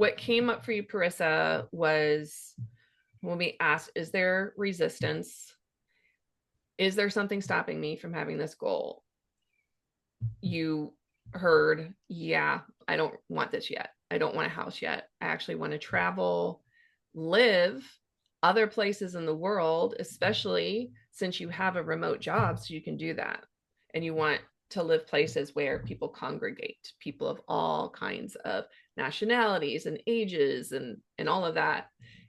what came up for you, Parissa, was when we asked, is there resistance? Is there something stopping me from having this goal? You heard, yeah, I don't want this yet. I don't want a house yet. I actually want to travel, live other places in the world, especially since you have a remote job, so you can do that. And you want to live places where people congregate, people of all kinds of nationalities and ages and all of that.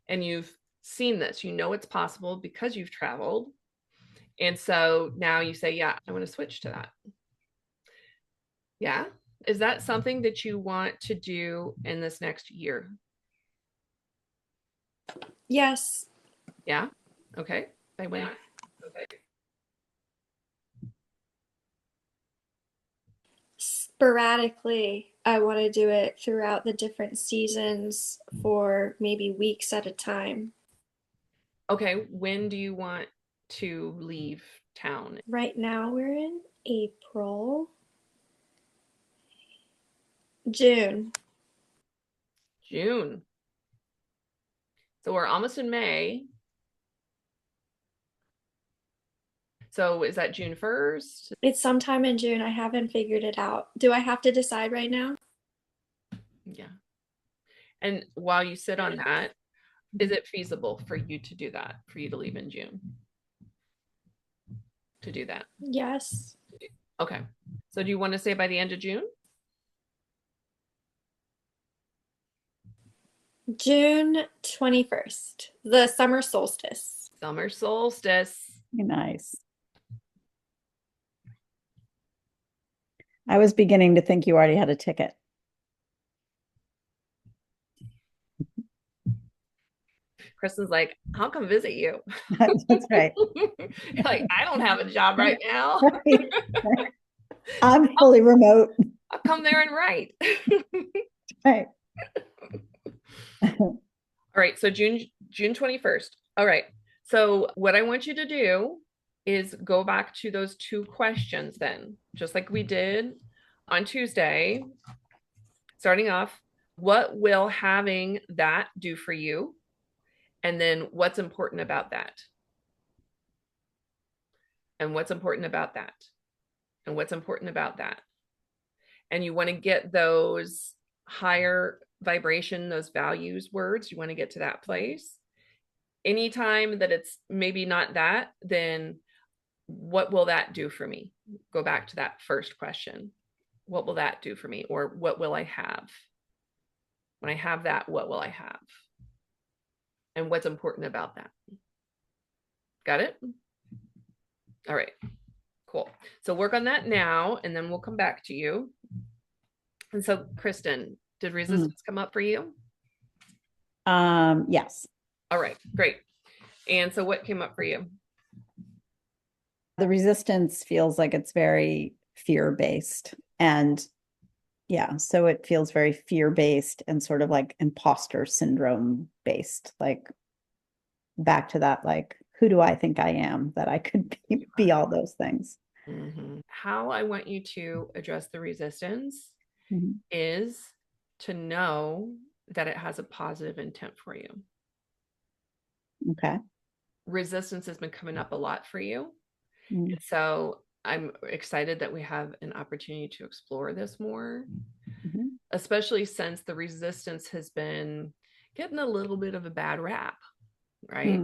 And you've seen this, you know it's possible because you've traveled. And so now you say, yeah, I want to switch to that. Yeah. Is that something that you want to do in this next year? Yes. Yeah. Okay. By when? Okay. Sporadically, I want to do it throughout the different seasons for maybe weeks at a time. Okay. When do you want to leave town? Right now, we're in April, June. June. So we're almost in May. So is that June 1st? It's sometime in June. I haven't figured it out. Do I have to decide right now? Yeah. And while you sit on that, is it feasible for you to do that, for you to leave in June? To do that? Yes. Okay. So do you want to say by the end of June? June 21st, the summer solstice. Summer solstice. Nice. I was beginning to think you already had a ticket. Kristen's like, I'll come visit you. That's right. Like, I don't have a job right now. Right. I'm fully remote. I'll come there and write. Right. All right. So June 21st. All right. So what I want you to do is go back to those two questions then, just like we did on Tuesday. Starting off, what will having that do for you? And then what's important about that? And what's important about that? And what's important about that? And you want to get those higher vibration, those values words, you want to get to that place. Anytime that it's maybe not that, then what will that do for me? Go back to that first question. What will that do for me? Or what will I have? When I have that, what will I have? And what's important about that? Got it? All right, cool. So work on that now, and then we'll come back to you. And so, Kristen, did resistance come up for you? Yes. All right, great. And so what came up for you? The resistance feels like it's very fear-based. And yeah, so it feels very fear-based and sort of like imposter syndrome based, like back to that, like, who do I think I am that I could be all those things? How I want you to address the resistance Mhm. is to know that it has a positive intent for you. Okay. Resistance has been coming up a lot for you. Mhm. So I'm excited that we have an opportunity to explore this more, especially since the resistance has been getting a little bit of a bad rap, right?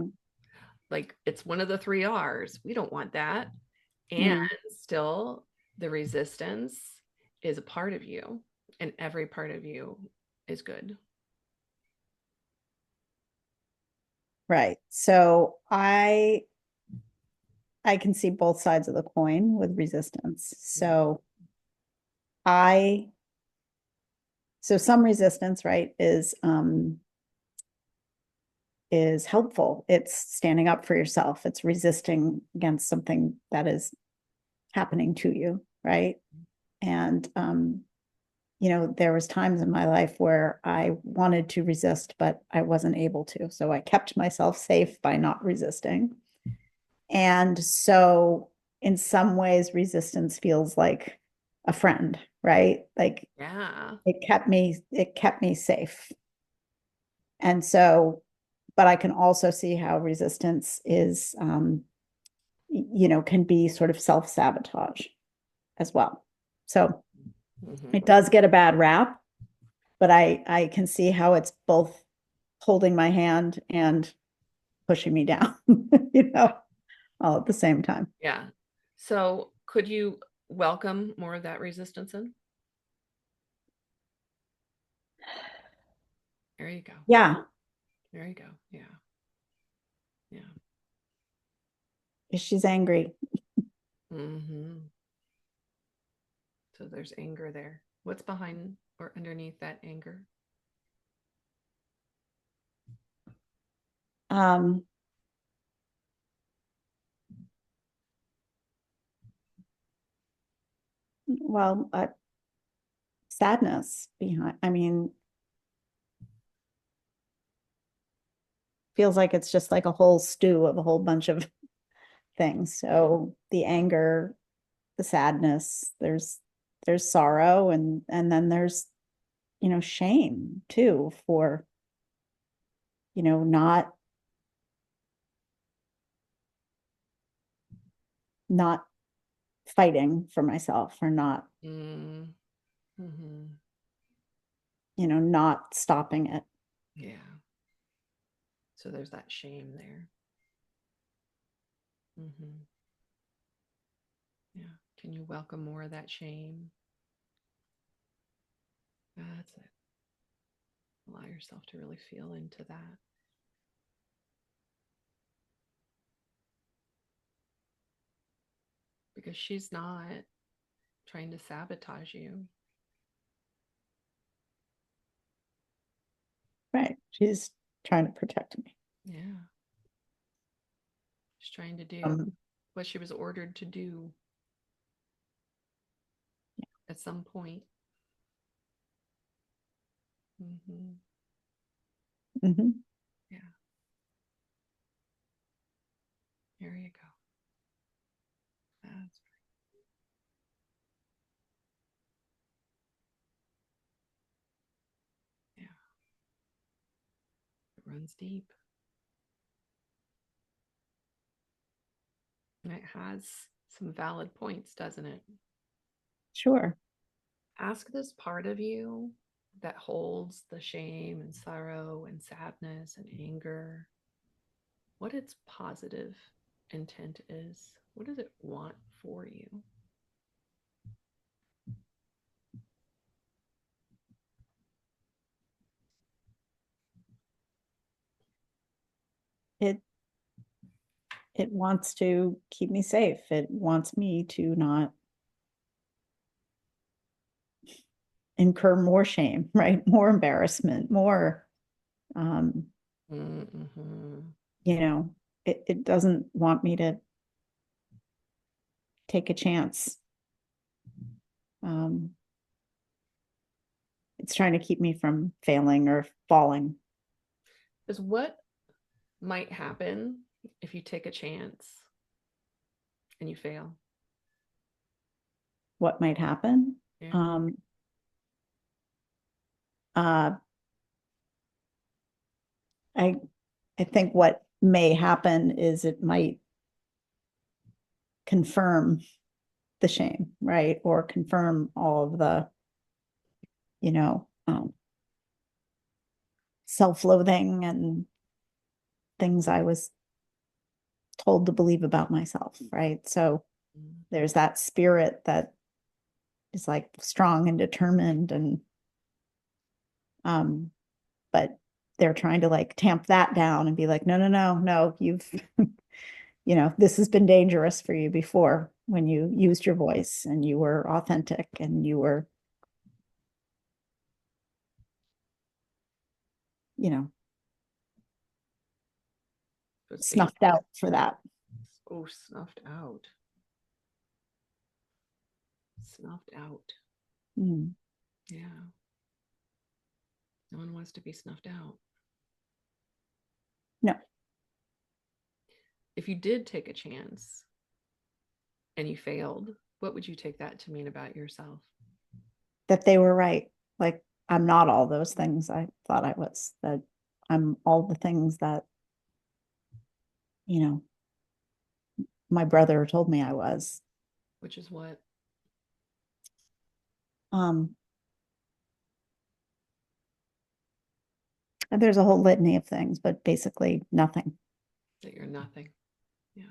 Like it's one of the 3 R's. We don't want that. And still, the resistance is a part of you, and every part of you is good. Right. So I can see both sides of the coin with resistance. So some resistance, right, is helpful. It's standing up for yourself. It's resisting against something that is happening to you, right? And there was times in my life where I wanted to resist, but I wasn't able to. So I kept myself safe by not resisting. And so in some ways, resistance feels like a friend, right? Like Yeah. it kept me safe. And so, but I can also see how resistance is, can be sort of self-sabotage as well. So it does get a bad rap, but I can see how it's both holding my hand and pushing me down, all at the same time. Yeah. So could you welcome more of that resistance in? There you go. Yeah. There you go. Yeah. Yeah. She's angry. Mm-hmm. So there's anger there. What's behind or underneath that anger? Um, well, sadness behind, feels like it's just like a whole stew of a whole bunch of things. So the anger, the sadness, there's sorrow, and then there's, shame too for, not fighting for myself, or not, Mm-hmm. not stopping it. Yeah. So there's that shame there. Mm-hmm. Yeah. Can you welcome more of that shame? That's it. Allow yourself to really feel into that. Because she's not trying to sabotage you. Right. She's trying to protect me. Yeah. She's trying to do Um, what she was ordered to do at some point. Mm-hmm. mhm. Yeah. There you go. That's right. Yeah. It runs deep. And it has some valid points, doesn't it? Sure. Ask this part of you that holds the shame and sorrow and sadness and anger what its positive intent is. What does it want for you? It it wants to keep me safe. It wants me to not incur more shame, right? More embarrassment, more, um, Mm-hmm. it doesn't want me to take a chance. Um, it's trying to keep me from failing or falling. Is what might happen if you take a chance and you fail? What might happen? Yeah. Um, uh, I I think what may happen is it might confirm the shame, right? Or confirm all of the, you know, self-loathing and things I was told to believe about myself, right? So Mm-hmm. there's that spirit that is like strong and determined, and but they're trying to like tamp that down and be like, no, no, no, no, you've this has been dangerous for you before, when you used your voice and you were authentic and you were, you know, So space. snuffed out for that. Oh, snuffed out. Snuffed out. Mm. Yeah. No one wants to be snuffed out. No, If you did take a chance and you failed, what would you take that to mean about yourself? that they were right. Like, I'm not all those things I thought I was, that I'm all the things that, you know, my brother told me I was. Which is what? Um, and there's a whole litany of things, but basically nothing. That you're nothing. Yeah.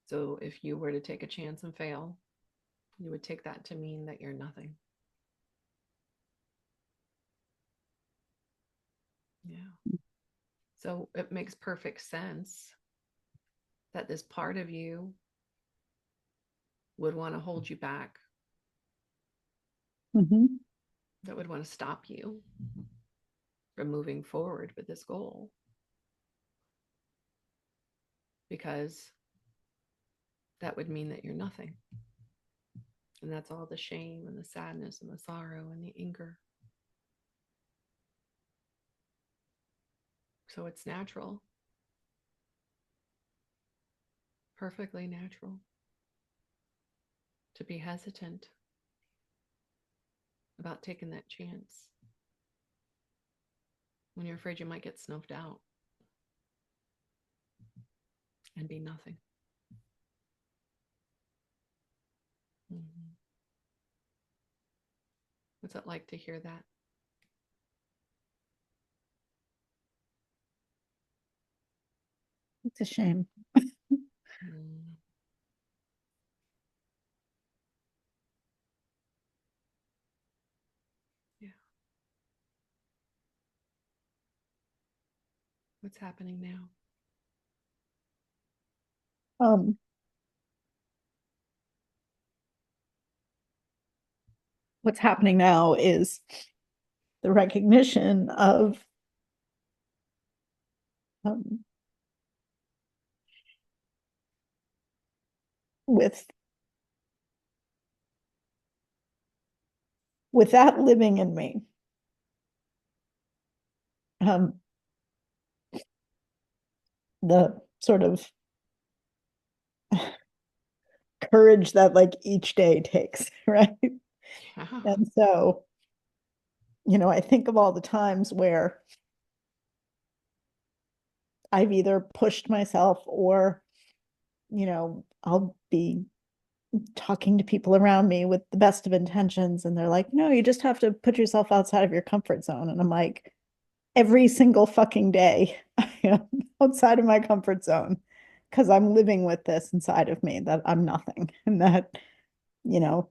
So if you were to take a chance and fail, you would take that to mean that you're nothing. Yeah. So it makes perfect sense that this part of you would want to hold you back, Mm-hmm. that would want to stop you from moving forward with this goal. Because that would mean that you're nothing. And that's all the shame and the sadness and the sorrow and the anger. So it's natural, perfectly natural, to be hesitant about taking that chance when you're afraid you might get snuffed out and be nothing. Mm-hmm. What's it like to hear that? It's a shame. Mm. Yeah. What's happening now? Um, what's happening now is the recognition of um, with that living in me, um, the sort of courage that like each day takes, right? Yeah. And so, I think of all the times where I've either pushed myself or, I'll be talking to people around me with the best of intentions and they're like, no, you just have to put yourself outside of your comfort zone. And I'm like, every single fucking day I am outside of my comfort zone because I'm living with this inside of me that I'm nothing and that, you know,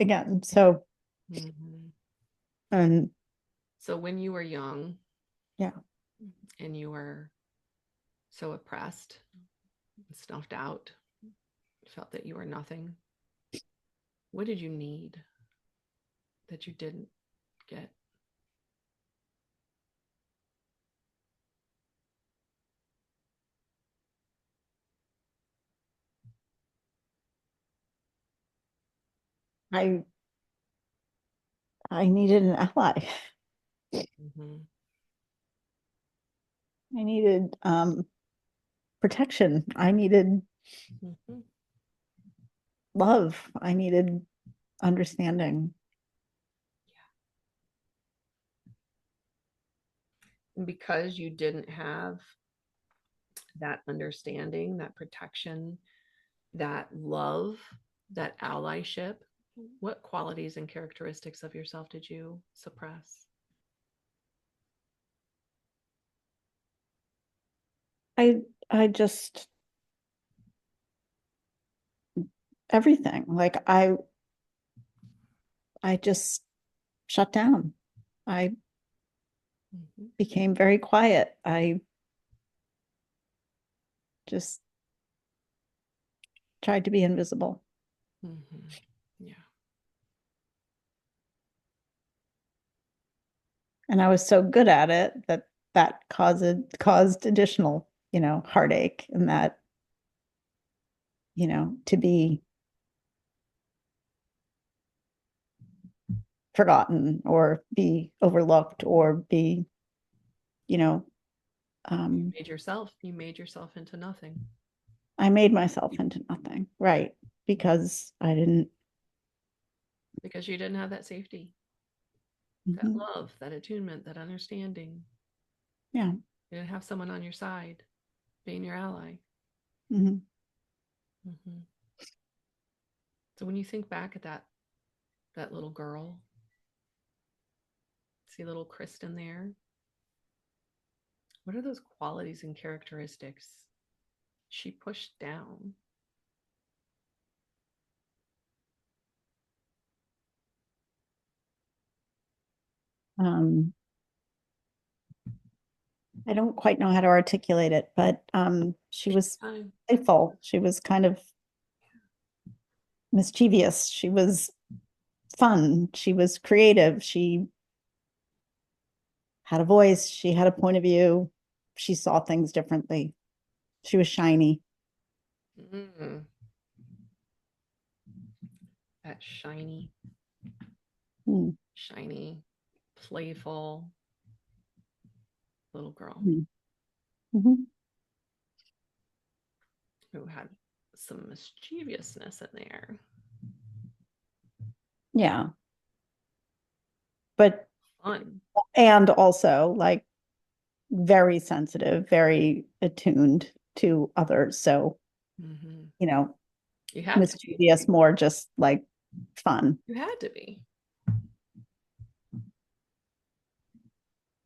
again, so Mm-hmm. and So when you were young yeah, and you were so oppressed, snuffed out, felt that you were nothing, what did you need that you didn't get? I I needed an ally. Mm-hmm. I needed protection. I needed Mm-hmm. love. I needed understanding. And because you didn't have that understanding, that protection, that love, that allyship, what qualities and characteristics of yourself did you suppress? I I just everything. Like I just shut down. I Mm-hmm. became very quiet. I just tried to be invisible. Mm-hmm. Yeah. And I was so good at it that caused additional, heartache and that, to be forgotten or be overlooked or be, you know, um, You made yourself into nothing I made myself into nothing, right? Because I didn't, because you didn't have that safety. that Mhm. love, that attunement, that understanding. Yeah. You have someone on your side, being your ally. Mhm. Mm-hmm. So when you think back at that little girl, see little Kristen there. What are those qualities and characteristics she pushed down? Um, I don't quite know how to articulate it, but she was Time. playful. She was kind of mischievous. She was fun. She was creative. She had a voice. She had a point of view. She saw things differently. She was shiny. Mm, that Mm. shiny, playful little girl Mm. Mhm. who had some mischievousness in there. Yeah. But, Fun. and also like very sensitive, very attuned to others. So, Mm-hmm. you know, You had to be. mischievous, more just like fun. You had to be.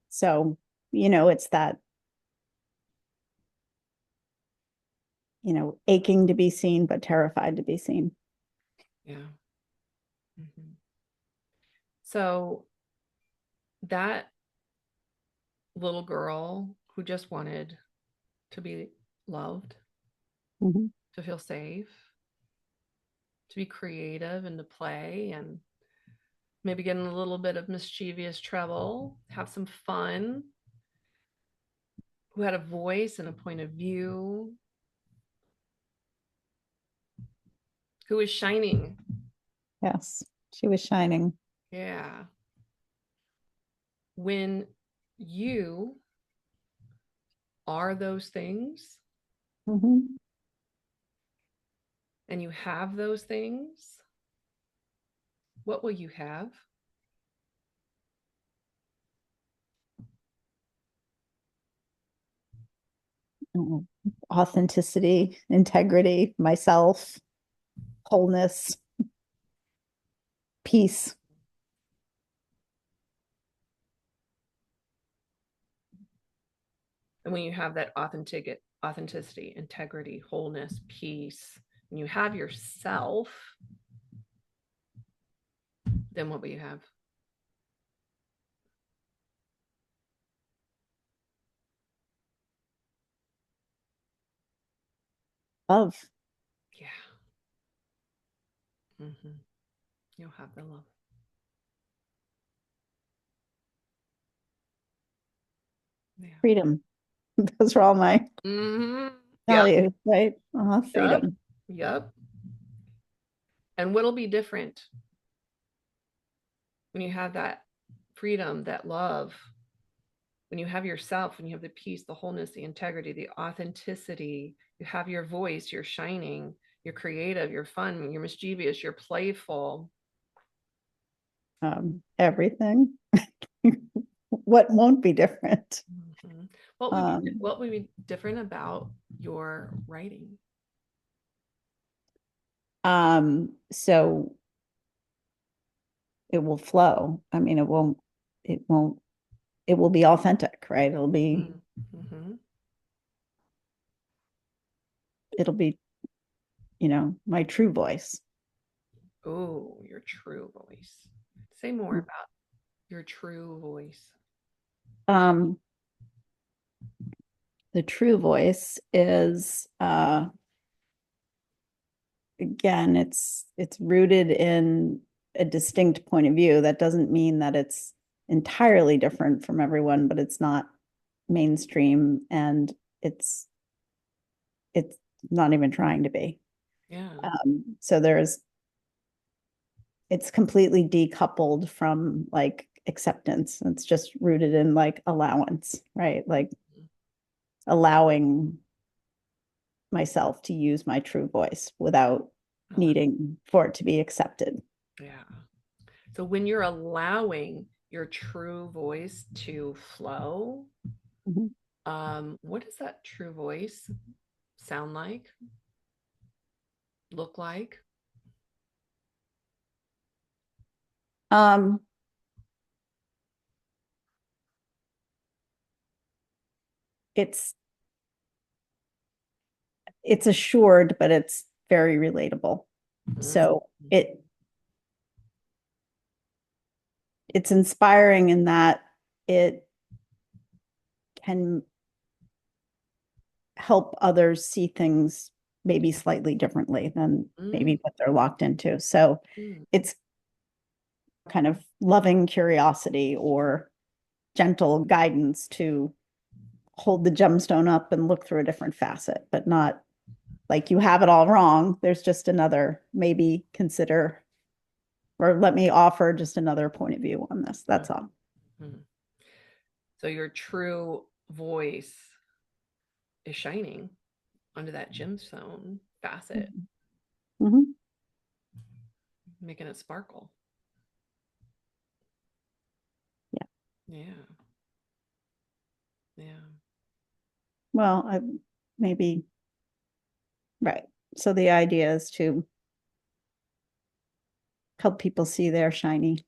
So, it's that, aching to be seen, but terrified to be seen. Yeah. Mm-hmm. So that little girl who just wanted to be loved, Mhm. to feel safe, to be creative and to play and maybe get in a little bit of mischievous trouble, have some fun, who had a voice and a point of view, who was shining. Yes, she was shining. Yeah. When you are those things Mhm. and you have those things, what will you have? Authenticity, integrity, myself, wholeness, peace. And when you have that authenticity, integrity, wholeness, peace, and you have yourself, then what will you have? Love. Yeah. Mm-hmm. You'll have the love. Yeah. Freedom. Those are all my Mm-hmm. Yep. values, right? Yep. Freedom. Yep. And what'll be different when you have that freedom, that love, when you have yourself, when you have the peace, the wholeness, the integrity, the authenticity, you have your voice, you're shining, you're creative, you're fun, you're mischievous, you're playful. Everything. What won't be different? Mm-hmm. What would be Um, what would be different about your writing? so it will flow. I mean, it won't, it will be authentic, right? Mm-hmm. It'll be, my true voice. Oh, your true voice. Say more about your true voice. Um, the true voice is, again, it's rooted in a distinct point of view. That doesn't mean that it's entirely different from everyone, but it's not mainstream, and it's not even trying to be. Yeah. So it's completely decoupled from like acceptance. It's just rooted in like allowance, right? Like allowing myself to use my true voice without Oh, needing for it to be accepted. yeah. So when you're allowing, your true voice to flow. Mhm. What does that true voice sound like? Look like? Um, it's assured, but it's very relatable. So it's inspiring in that it can help others see things maybe slightly differently than maybe what they're locked into. So it's kind of loving curiosity or gentle guidance to hold the gemstone up and look through a different facet, but not like you have it all wrong. There's just another, maybe consider, or let me offer just another point of view on this. That's all. So your true voice is shining onto that gemstone facet, Mm-hmm. making it sparkle. Yeah. Yeah. Yeah. Well, maybe, right. So the idea is to help people see their shiny,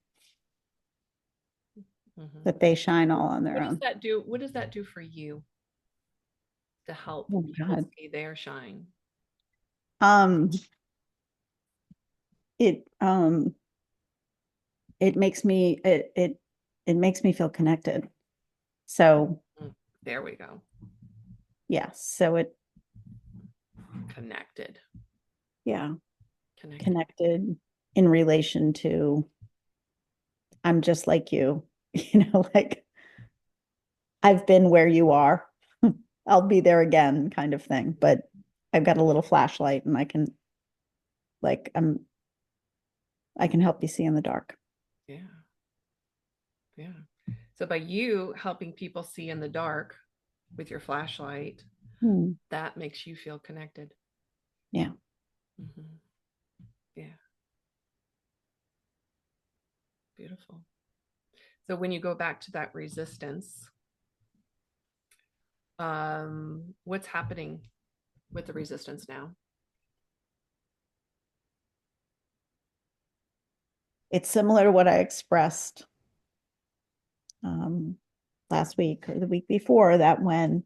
that they shine all on their What does own. that do? What does that do for you to help Oh people God. see their shine? Um, it it makes me it makes me feel connected. So There we go. yes, so it Connected. Yeah, connected in relation to I'm just like you, like I've been where you are. I'll be there again kind of thing, but I've got a little flashlight and I can like I can help you see in the dark. Yeah. Yeah. So by you helping people see in the dark with your flashlight, that makes you feel connected. Yeah. Yeah. Beautiful. So when you go back to that resistance, what's happening with the resistance now? It's similar to what I expressed last week or the week before, that when,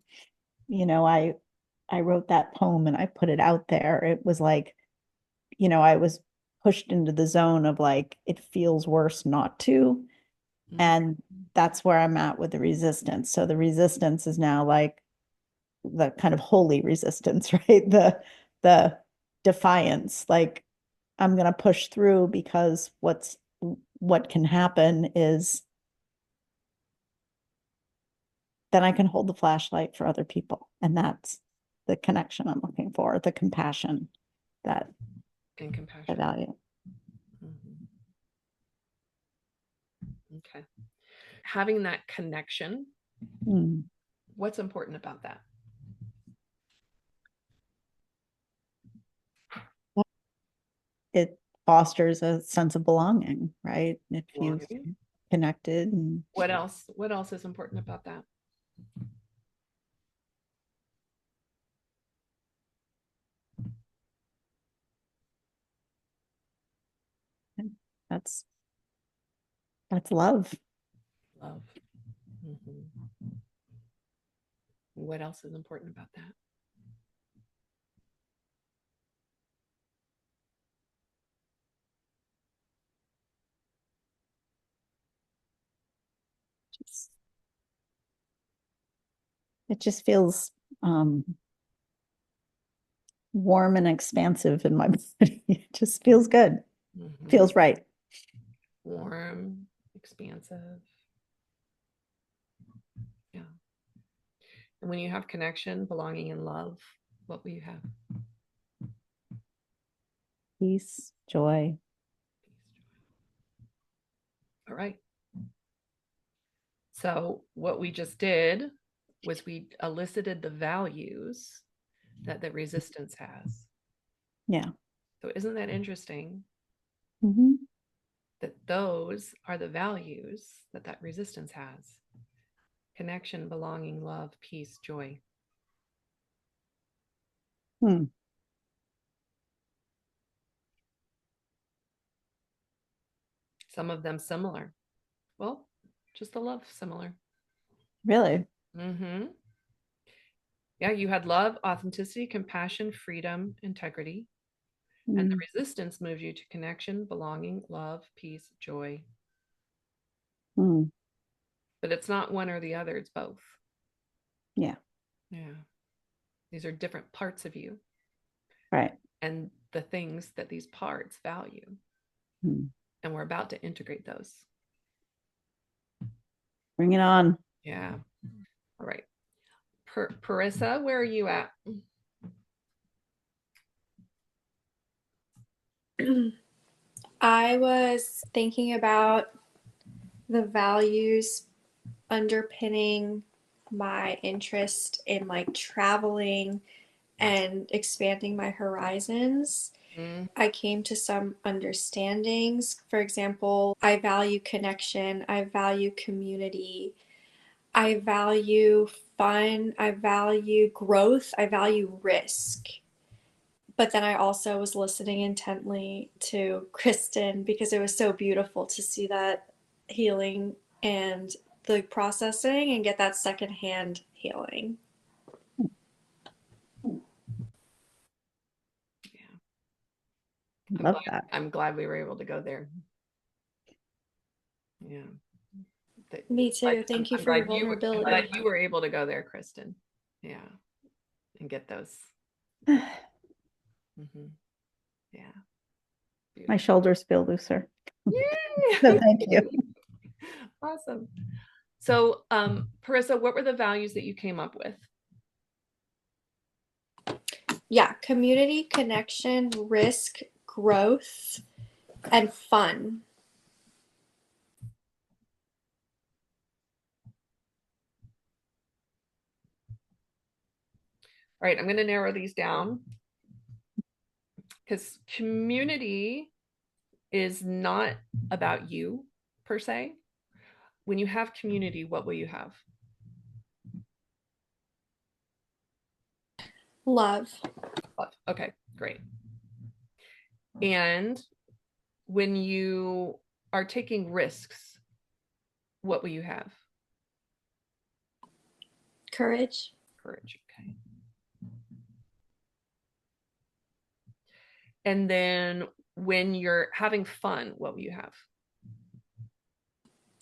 I wrote that poem and I put it out there, it was like, I was pushed into the zone of like, it feels worse not to. And that's where I'm at with the resistance. So the resistance is now like the kind of holy resistance, right? The defiance, like I'm going to push through because what can happen is then I can hold the flashlight for other people. And that's the connection I'm looking for, the compassion that And compassion. I value. Okay. Having that connection, what's important about that? It fosters a sense of belonging, right? If you Belonging. connected. And What else? What else is important about that? that's love. Love. What else is important about that? It just feels warm and expansive in my body. It just feels good. Feels right. Warm, expansive. Yeah. And when you have connection, belonging, and love, what will you have? Peace, joy. All right. So what we just did was we elicited the values that the resistance has. Yeah. So isn't that interesting? that those are the values that that resistance has: connection, belonging, love, peace, joy. Hmm. Some of them similar. Well, just the love similar. Really? Mm-hmm. Yeah, you had love, authenticity, compassion, freedom, integrity. And the Hmm. resistance moves you to connection, belonging, love, peace, joy. Hmm. But it's not one or the other, it's both. Yeah. Yeah. These are different parts of you Right. and the things that these parts value. Hmm. And we're about to integrate those. Bring it on. Yeah. All right. Parissa, where are you at? I was thinking about the values underpinning my interest in like traveling and expanding my horizons. Mm, I came to some understandings. For example, I value connection, I value community, I value fun, I value growth, I value risk. But then I also was listening intently to Kristen because it was so beautiful to see that healing and the processing and get that secondhand healing. yeah. Love that. I'm glad we were able to go there. Yeah. That- Me too. Thank you I'm for your glad I'm glad vulnerability. you were able to go there, Kristen. Yeah. And get those. Mm-hmm. Yeah. My Beautiful. shoulders feel looser. So Yay! thank you. Awesome. So, Parissa, what were the values that you came up with? Yeah, community, connection, risk, growth, and fun. All right, I'm going to narrow these down because community is not about you per se. When you have community, what will you have? Love. Love. Okay, great. And when you are taking risks, what will you have? Courage. Courage. Okay. And then when you're having fun, what will you have?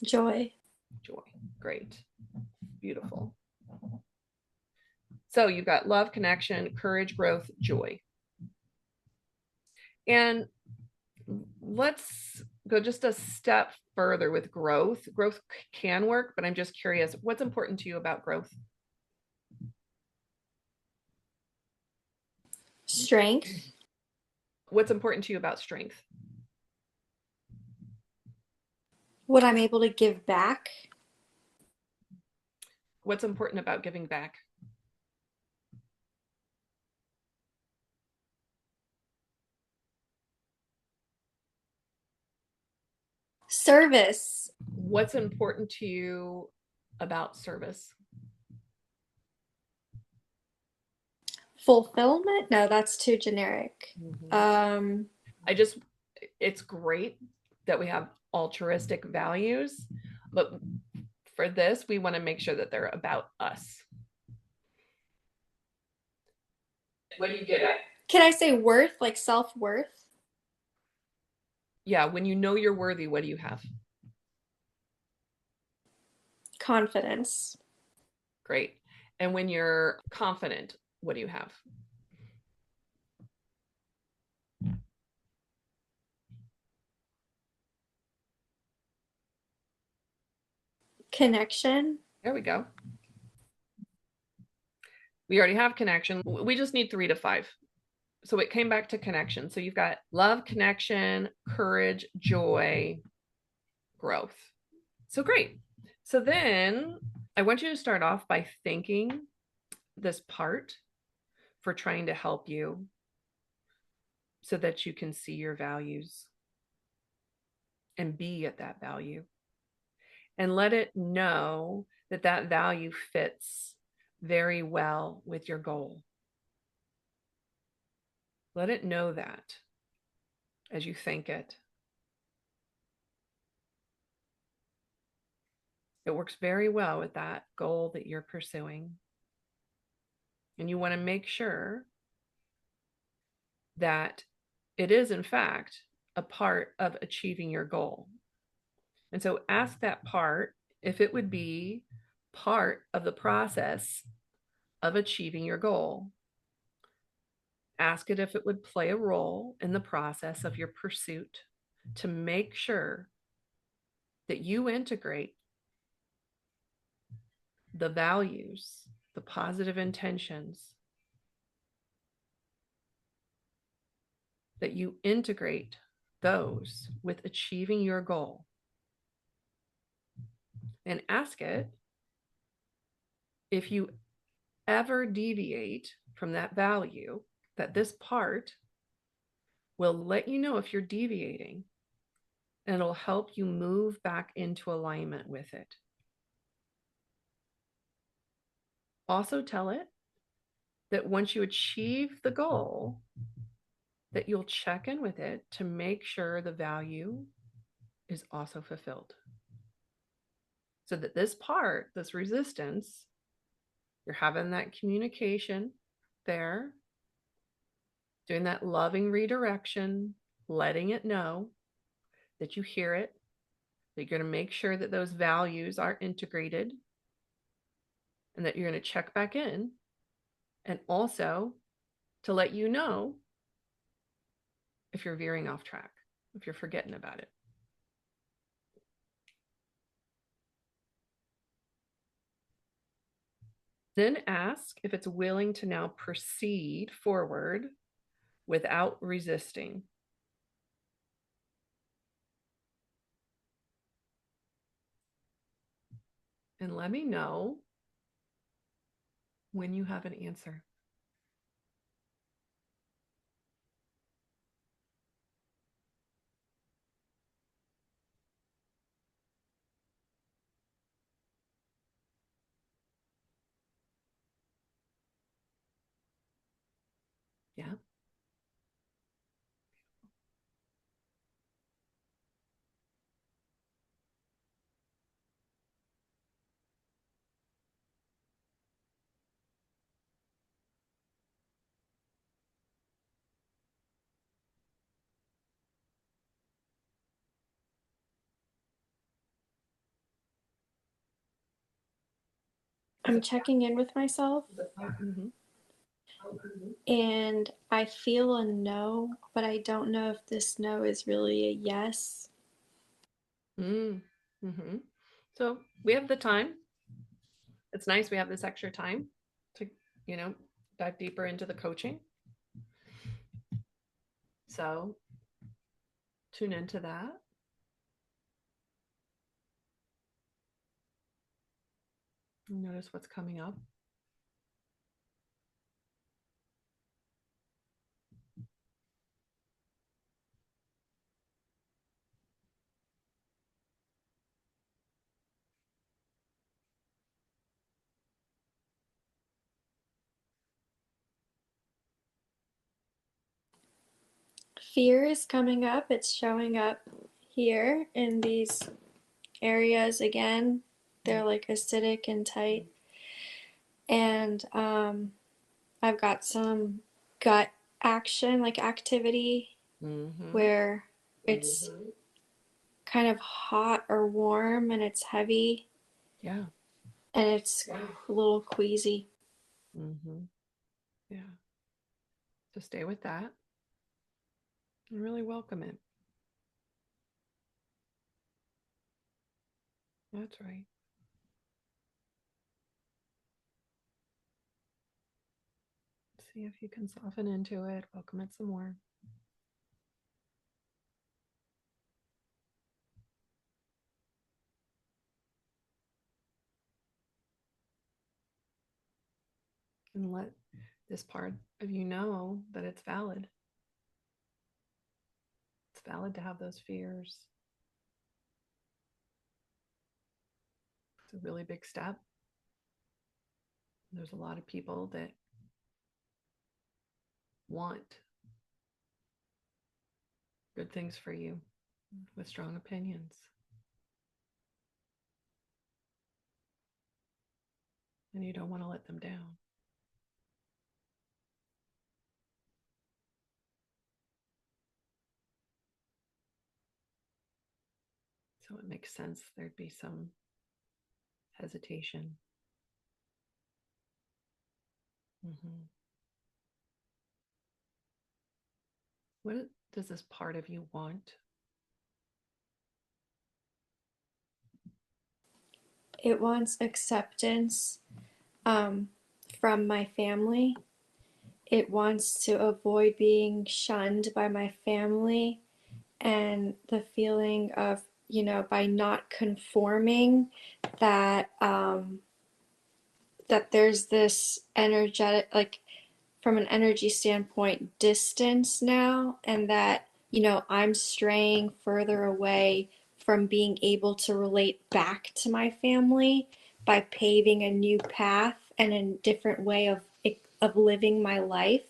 Joy. Joy. Great. Beautiful. So you've got love, connection, courage, growth, joy. And let's go just a step further with growth. Growth can work, but I'm just curious, what's important to you about growth? Strength. What's important to you about strength? What I'm able to give back. What's important about giving back? Service. What's important to you about service? Fulfillment. No, that's too generic. Mm-hmm. I just, it's great that we have altruistic values, but for this, we want to make sure that they're about us. What do you get at? Can I say worth, like self worth? Yeah, when you know you're worthy, what do you have? Confidence. Great. And when you're confident, what do you have? Connection. There we go. We already have connection. We just need 3 to 5. So it came back to connection. So you've got love, connection, courage, joy, growth. So great. So then I want you to start off by thanking this part for trying to help you so that you can see your values and be at that value, and let it know that that value fits very well with your goal. Let it know that as you think it. It works very well with that goal that you're pursuing. And you want to make sure that it is, in fact, a part of achieving your goal. And so ask that part if it would be part of the process of achieving your goal. Ask it if it would play a role in the process of your pursuit, to make sure that you integrate the values, the positive intentions, that you integrate those with achieving your goal. And ask it if you ever deviate from that value, that this part will let you know if you're deviating, and it'll help you move back into alignment with it. Also tell it that once you achieve the goal, that you'll check in with it to make sure the value is also fulfilled. So that this part, this resistance, you're having that communication there, doing that loving redirection, letting it know that you hear it, that you're going to make sure that those values are integrated, and that you're going to check back in, and also to let you know if you're veering off track, if you're forgetting about it. Then ask if it's willing to now proceed forward without resisting. And let me know when you have an answer. Yeah. I'm checking in with myself Mm-hmm. and I feel a no, but I don't know if this no is really a yes. Mm-hmm. So we have the time. It's nice we have this extra time to, dive deeper into the coaching. So tune into that. Notice what's coming up. Fear is coming up. It's showing up here in these areas again. They're like acidic and tight. And I've got some gut action, like activity, Mm-hmm. where it's kind of hot or warm and it's heavy Yeah. and it's a little queasy. Mm-hmm. Yeah. So stay with that and really welcome it. That's right. See if you can soften into it. Welcome it some more. And let this part of you know that it's valid. It's valid to have those fears. It's a really big step. There's a lot of people that want good things for you with strong opinions. And you don't want to let them down. So it makes sense there'd be some hesitation. Mm-hmm. What does this part of you want? It wants acceptance from my family. It wants to avoid being shunned by my family, and the feeling of, by not conforming, that that there's this energetic, like, from an energy standpoint, distance now, and that, I'm straying further away from being able to relate back to my family by paving a new path and a different way of living my life.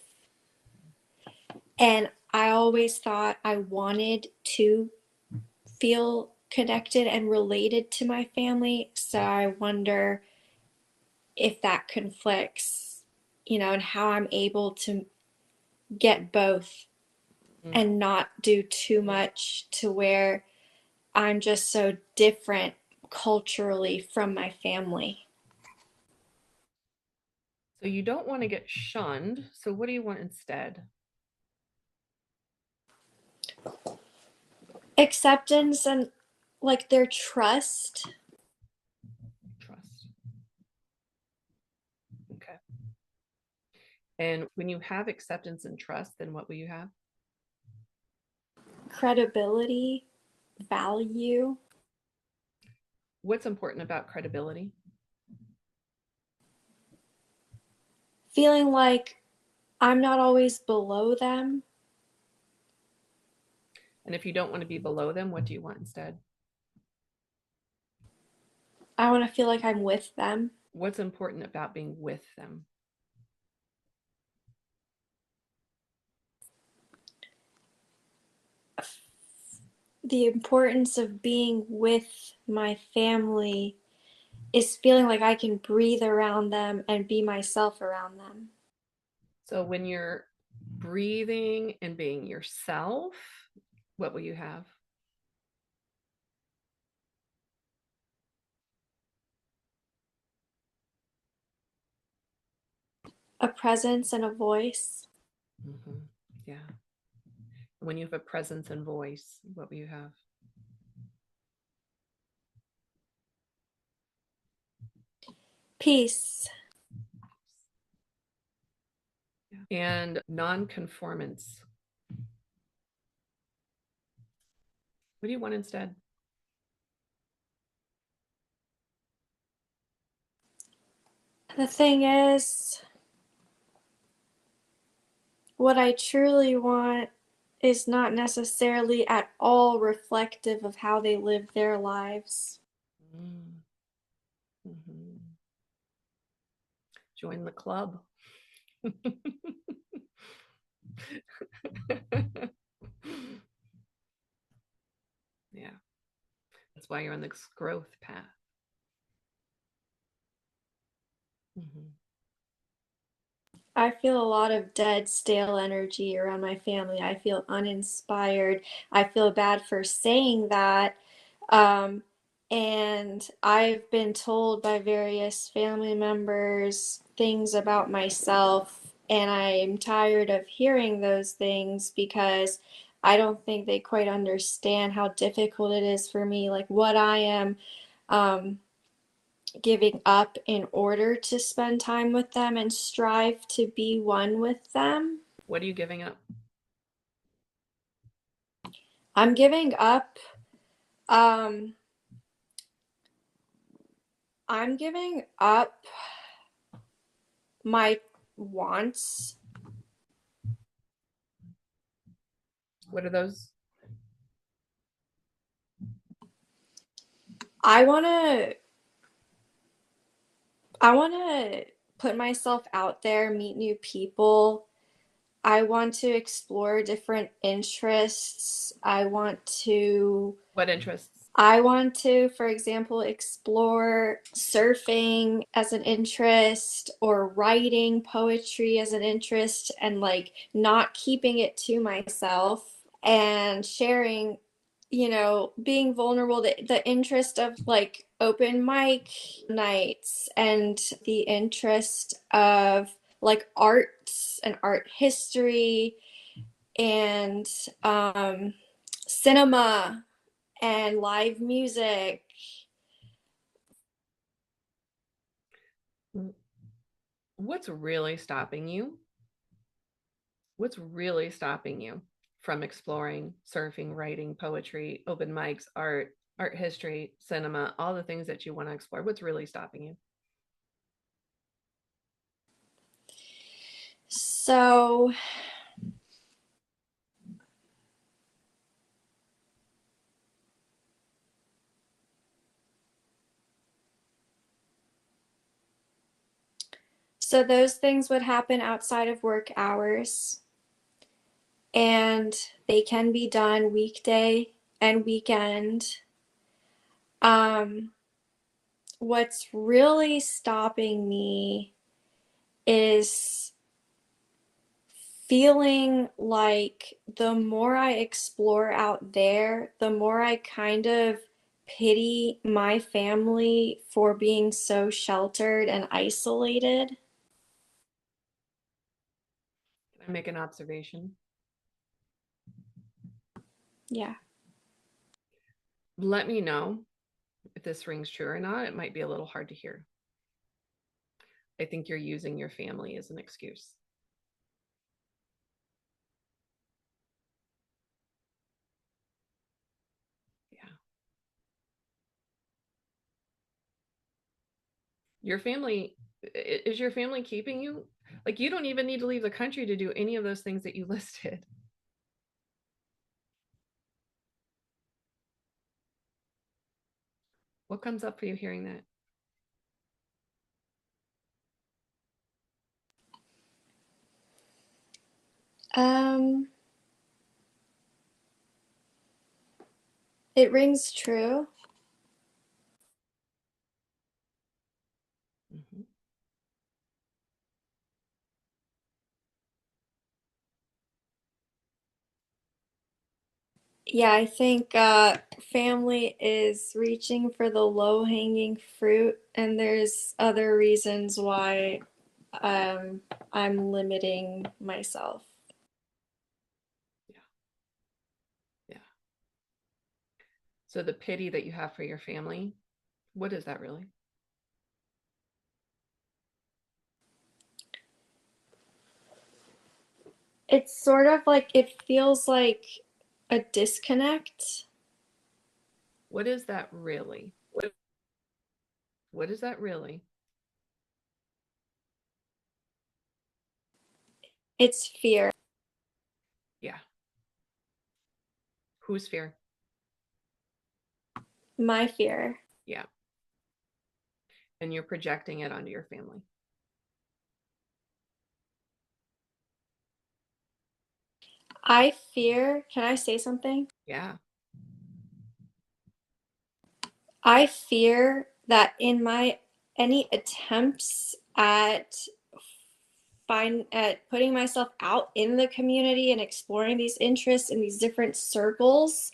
And I always thought I wanted to feel connected and related to my family, so I wonder if that conflicts, and how I'm able to get both and not do too much to where I'm just so different culturally from my family. So you don't want to get shunned. So what do you want instead? Acceptance and, like, their trust. Trust. Okay. And when you have acceptance and trust, then what will you have? Credibility, value. What's important about credibility? Feeling like I'm not always below them. And if you don't want to be below them, what do you want instead? I want to feel like I'm with them. What's important about being with them? The importance of being with my family is feeling like I can breathe around them and be myself around them. So when you're breathing and being yourself, what will you have? A presence and a voice. Mm-hmm. Yeah. When you have a presence and voice, what will you have? Peace. Yeah. And non-conformance. What do you want instead? The thing is, what I truly want is not necessarily at all reflective of how they live their lives. Mm-hmm. Join the club. Yeah. That's why you're on this growth path. Mm-hmm. I feel a lot of dead, stale energy around my family. I feel uninspired. I feel bad for saying that. Um, and I've been told by various family members things about myself, and I'm tired of hearing those things because I don't think they quite understand how difficult it is for me, like what I am. Giving up in order to spend time with them and strive to be one with them. What are you giving up? I'm giving up um I'm giving up my wants. What are those? I want to I want to put myself out there, meet new people. I want to explore different interests. What interests? For example, explore surfing as an interest or writing poetry as an interest and like not keeping it to myself and sharing, being vulnerable, the interest of like open mic nights and the interest of like arts and art history and cinema and live music. What's really stopping you? What's really stopping you from exploring surfing, writing, poetry, open mics, art history, cinema, all the things that you want to explore? What's really stopping you? So, so those things would happen outside of work hours, and they can be done weekday and weekend. Um, what's really stopping me is feeling like the more I explore out there, the more I kind of pity my family for being so sheltered and isolated. Can I make an observation? Yeah. Let me know if this rings true or not. It might be a little hard to hear. I think you're using your family as an excuse. Yeah. Your family, is your family keeping you? Like, you don't even need to leave the country to do any of those things that you listed. What comes up for you hearing that? Um, it rings true. Mm-hmm. Yeah, I think family is reaching for the low-hanging fruit, and there's other reasons why um, I'm limiting myself. Yeah. Yeah. So the pity that you have for your family, what is that really? It's sort of like it feels like a disconnect. What is that really? What is that really? It's fear. Yeah. Whose fear? My fear. Yeah. And you're projecting it onto your family. Can I say something? Yeah. I fear that in my any attempts at putting myself out in the community and exploring these interests in these different circles,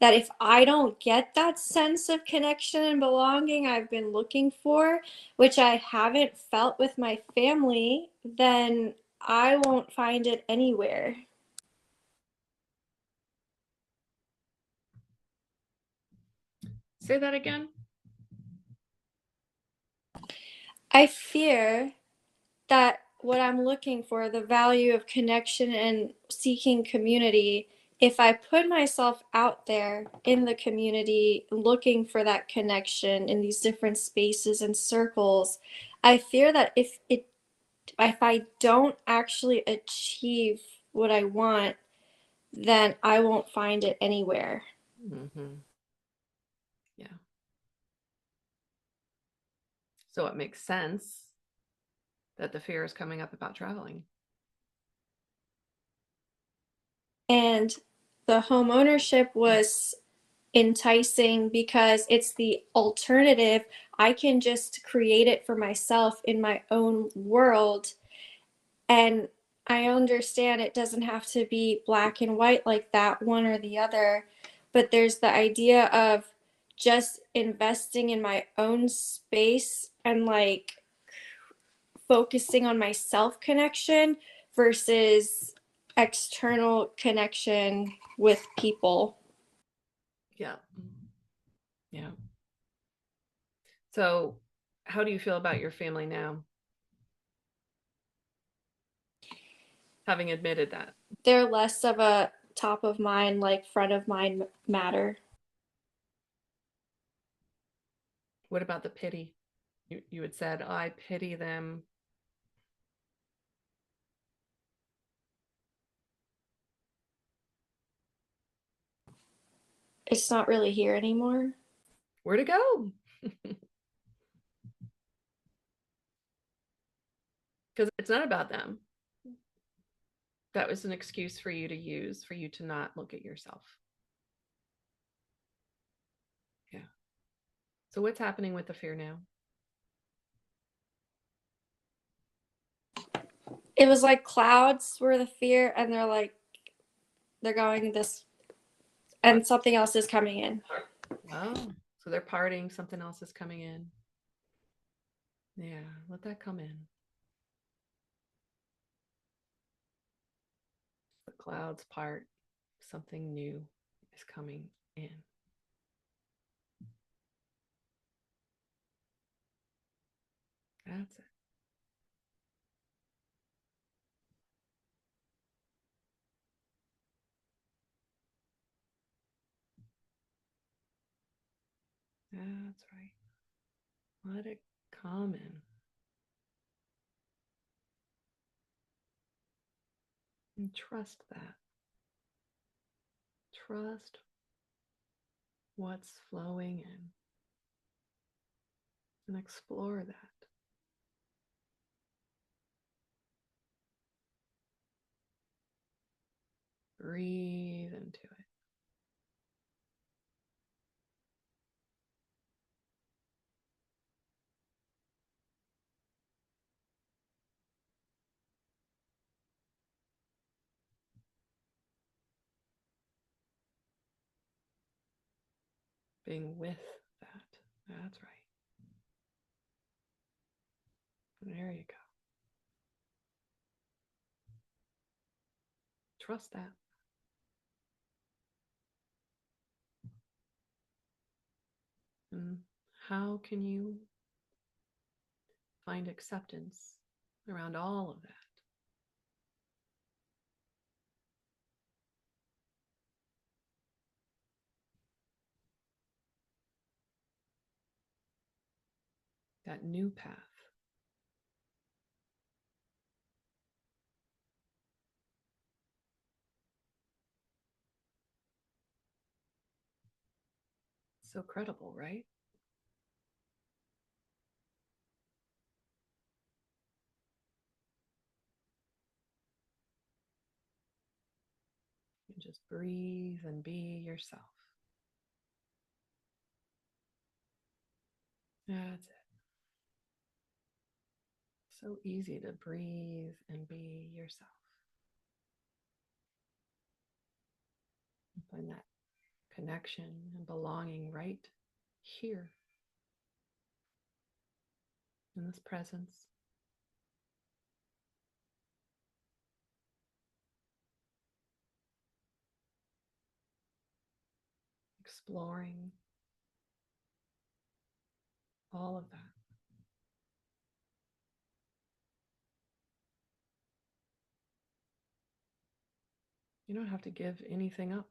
that if I don't get that sense of connection and belonging I've been looking for, which I haven't felt with my family, then I won't find it anywhere. Say that again. I fear that what I'm looking for, the value of connection and seeking community, if I put myself out there in the community looking for that connection in these different spaces and circles, I fear that if I don't actually achieve what I want, then I won't find it anywhere. Mm-hmm. Yeah. So it makes sense that the fear is coming up about traveling. And the home ownership was enticing because it's the alternative. I can just create it for myself in my own world. And I understand it doesn't have to be black and white like that, one or the other. But there's the idea of just investing in my own space and like focusing on my self connection versus external connection with people. Yeah. Yeah. So, how do you feel about your family now? Having admitted that. They're less of a top of mind, like front of mind matter. What about the pity? You had said, oh, I pity them. It's not really here anymore. Where'd it go? Because it's not about them. That was an excuse for you to use for you to not look at yourself. Yeah. So, what's happening with the fear now? It was like clouds were the fear, and they're going this, and something else is coming in. Oh, so they're parting, something else is coming in. Yeah, let that come in. The clouds part, something new is coming in. That's it. That's right. Let it come in. And trust that. Trust what's flowing in and explore that. Breathe into it. Being with that. That's right. There you go. Trust that. And how can you find acceptance around all of that? That new path. So credible, right? And just breathe and be yourself. That's it. So easy to breathe and be yourself. And find that connection and belonging right here in this presence. Exploring all of that. You don't have to give anything up.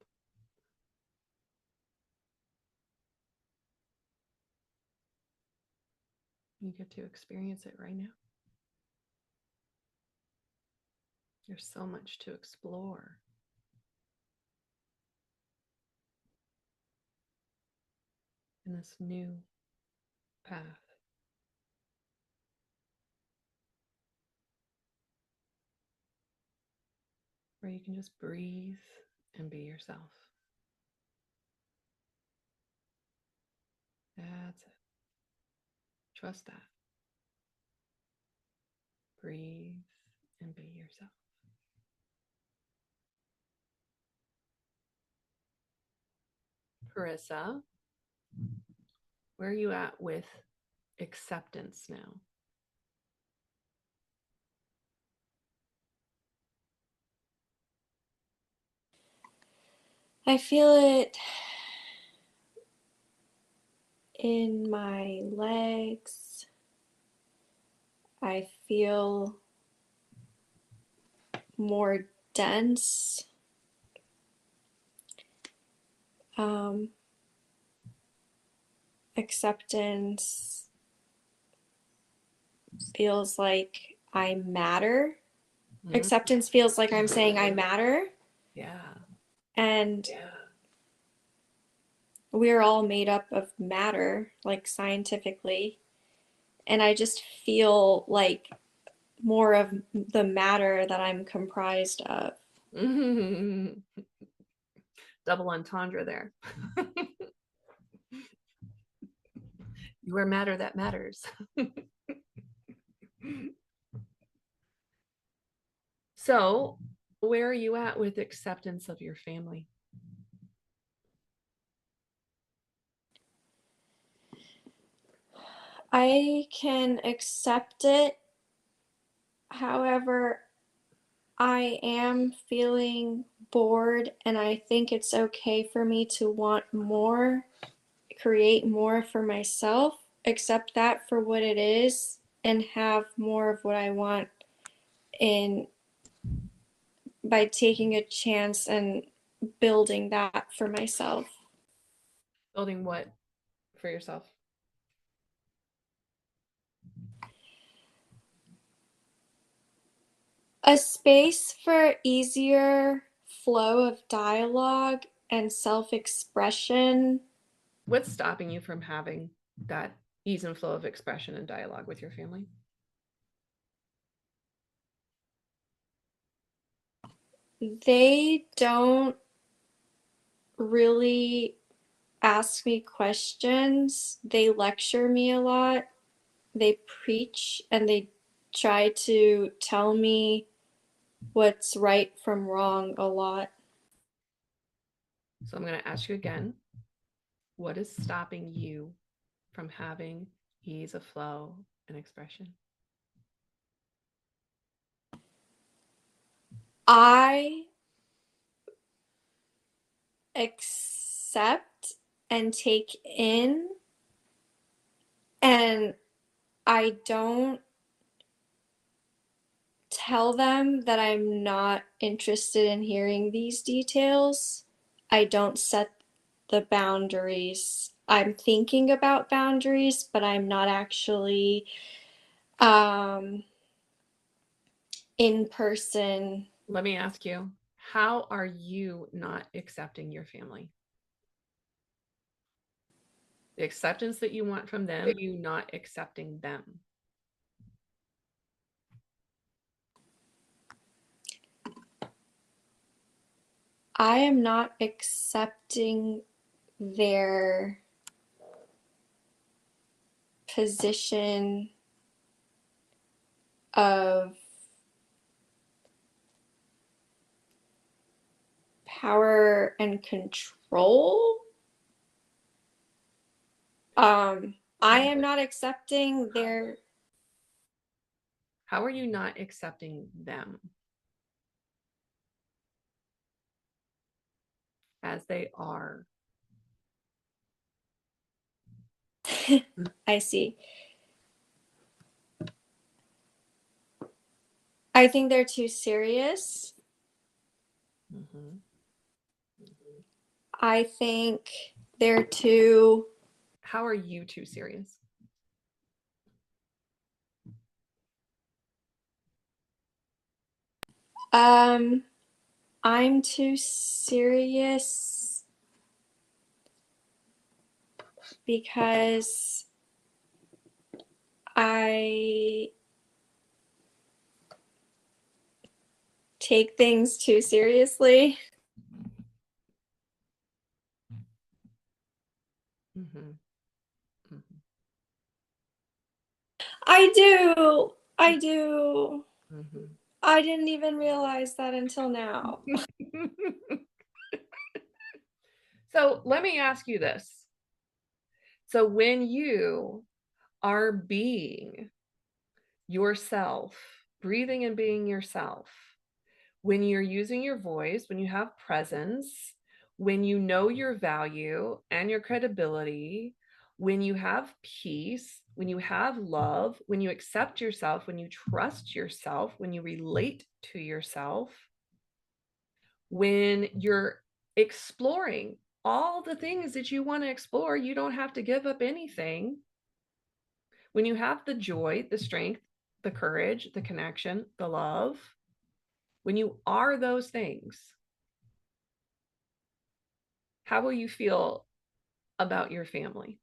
You get to experience it right now. There's so much to explore. In this new path. where you can just breathe and be yourself. That's it. Trust that. Breathe and be yourself. Carissa, where are you at with acceptance now? I feel it in my legs. I feel more dense. Acceptance feels like I matter. Mm-hmm. Acceptance feels like I'm saying I matter. Yeah. And we're all made up of matter, like scientifically. And I just feel like more of the matter that I'm comprised of. Double entendre there. You are matter that matters. So, where are you at with acceptance of your family? I can accept it. However, I am feeling bored, and I think it's okay for me to want more, create more for myself, accept that for what it is, and have more of what I want in by taking a chance and building that for myself. Building what for yourself? A space for easier flow of dialogue and self expression. What's stopping you from having that ease and flow of expression and dialogue with your family? They don't really ask me questions. They lecture me a lot. They preach and they try to tell me what's right from wrong a lot. So I'm going to ask you again, what is stopping you from having ease of flow and expression? I accept and take in, and I don't tell them that I'm not interested in hearing these details. I don't set the boundaries. I'm thinking about boundaries, but I'm not actually um, in person. Let me ask you, how are you not accepting your family? The acceptance that you want from them, you not accepting them. I am not accepting their position of power and control. I am not accepting their. How are you not accepting them as they are? I see. I think they're too serious. Mm-hmm. I think they're too. How are you too serious? I'm too serious because I take things too seriously. Mm-hmm. Mm-hmm. I do. I do. Mm-hmm. I didn't even realize that until now. So let me ask you this. So when you are being yourself, breathing and being yourself, when you're using your voice, when you have presence, when you know your value and your credibility, when you have peace, when you have love, when you accept yourself, when you trust yourself, when you relate to yourself, when you're exploring all the things that you want to explore, you don't have to give up anything. When you have the joy, the strength, the courage, the connection, the love, when you are those things, how will you feel about your family?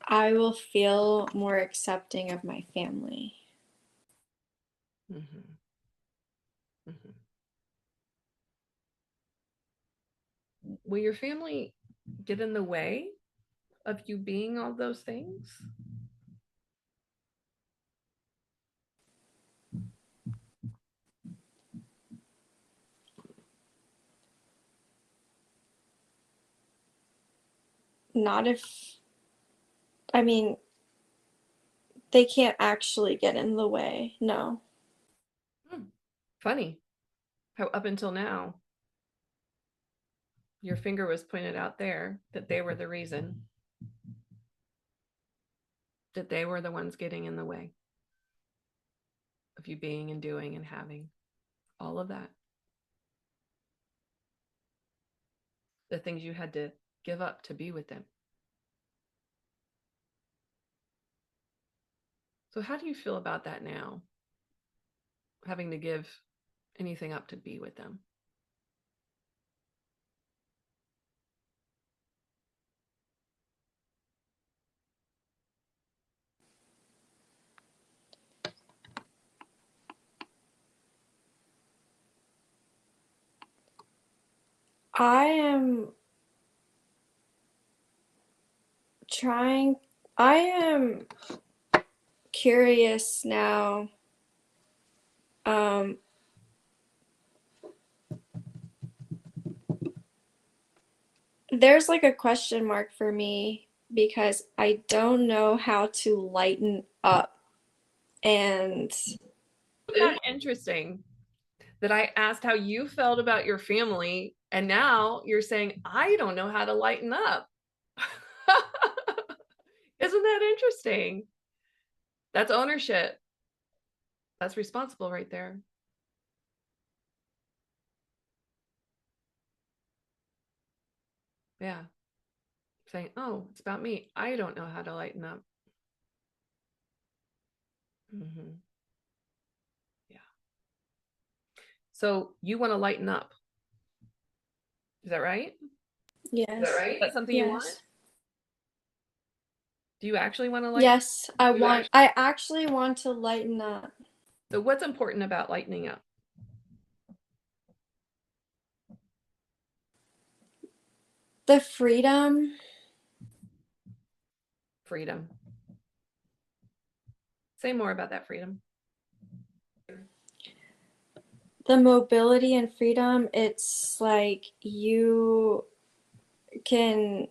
I will feel more accepting of my family. Mm-hmm. Mm-hmm. Will your family get in the way of you being all those things? Not if, I mean, they can't actually get in the way. No. Hmm. Funny how up until now your finger was pointed out there that they were the reason, that they were the ones getting in the way of you being and doing and having all of that. The things you had to give up to be with them. So, how do you feel about that now? Having to give anything up to be with them? I am trying, I am curious now. Um, there's like a question mark for me because I don't know how to lighten up. And Isn't that interesting that I asked how you felt about your family, and now you're saying, I don't know how to lighten up? Isn't that interesting? That's ownership. That's responsible right there. Yeah. Saying, oh, it's about me. I don't know how to lighten up. Mm-hmm. Yeah. So you want to lighten up. Is that right? Is that yes, right? Is that something you want? yes, Do you actually want to lighten? yes, I actually want to lighten up. So what's important about lightening up? The freedom, Freedom. Say more about that freedom. the mobility and freedom, it's like can,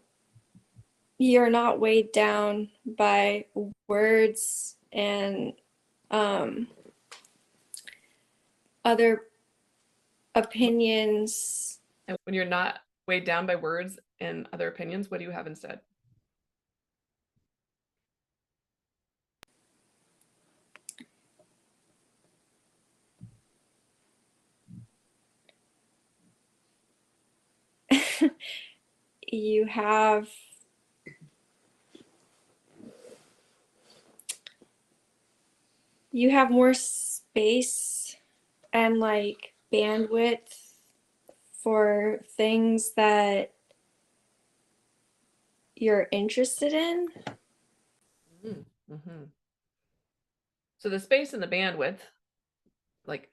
you're not weighed down by words and um, other opinions. And when you're not weighed down by words and other opinions, what do you have instead? You have more space and like bandwidth for things that you're interested in. Mm-hmm. So the space and the bandwidth, like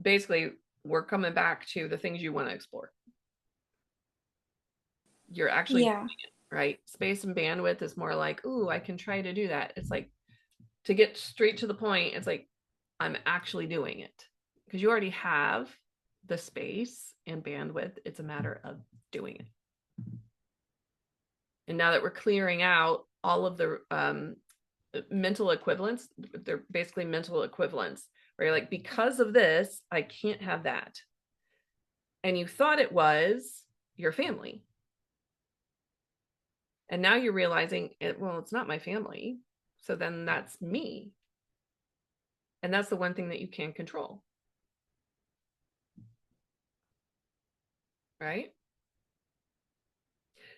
basically, we're coming back to the things you want to explore. You're actually Yeah. doing it, right? Space and bandwidth is more like, ooh, I can try to do that. It's like to get straight to the point, it's like I'm actually doing it because you already have the space and bandwidth. It's a matter of doing it. And now that we're clearing out all of the mental equivalents, they're basically mental equivalents where you're like, because of this, I can't have that. And you thought it was your family. And now you're realizing well, it's not my family. So then that's me. And that's the one thing that you can control. Right?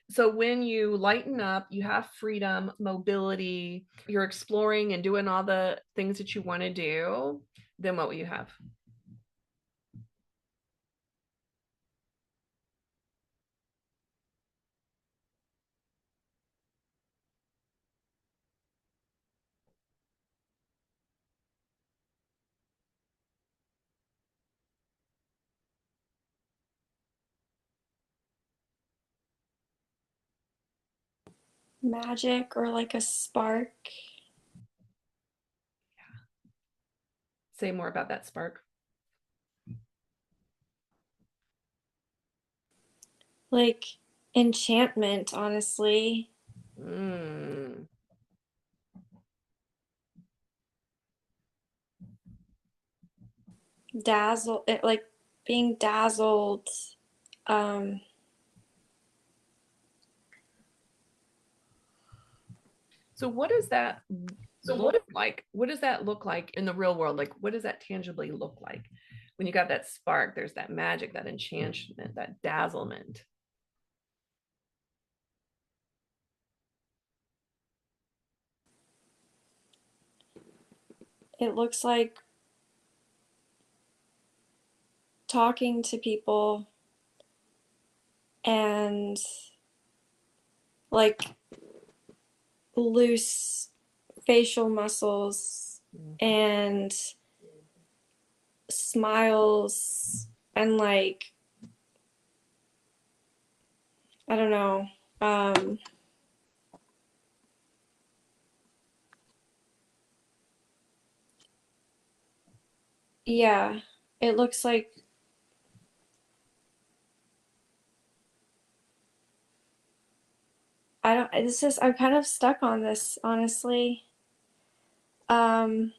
So when you lighten up, you have freedom, mobility, you're exploring and doing all the things that you want to do, then what will you have? Magic or like a spark. Say more about that spark. Like enchantment, honestly. Mm. Dazzle it, like being dazzled. Um So what does that look like? What does that look like in the real world? Like, what does that tangibly look like? When you got that spark, there's that magic, that enchantment, that dazzlement. it looks like talking to people and like loose facial muscles Mm-hmm. and smiles and like I don't know. Um yeah, it looks like I don't it's just I'm kind of stuck on this honestly. Um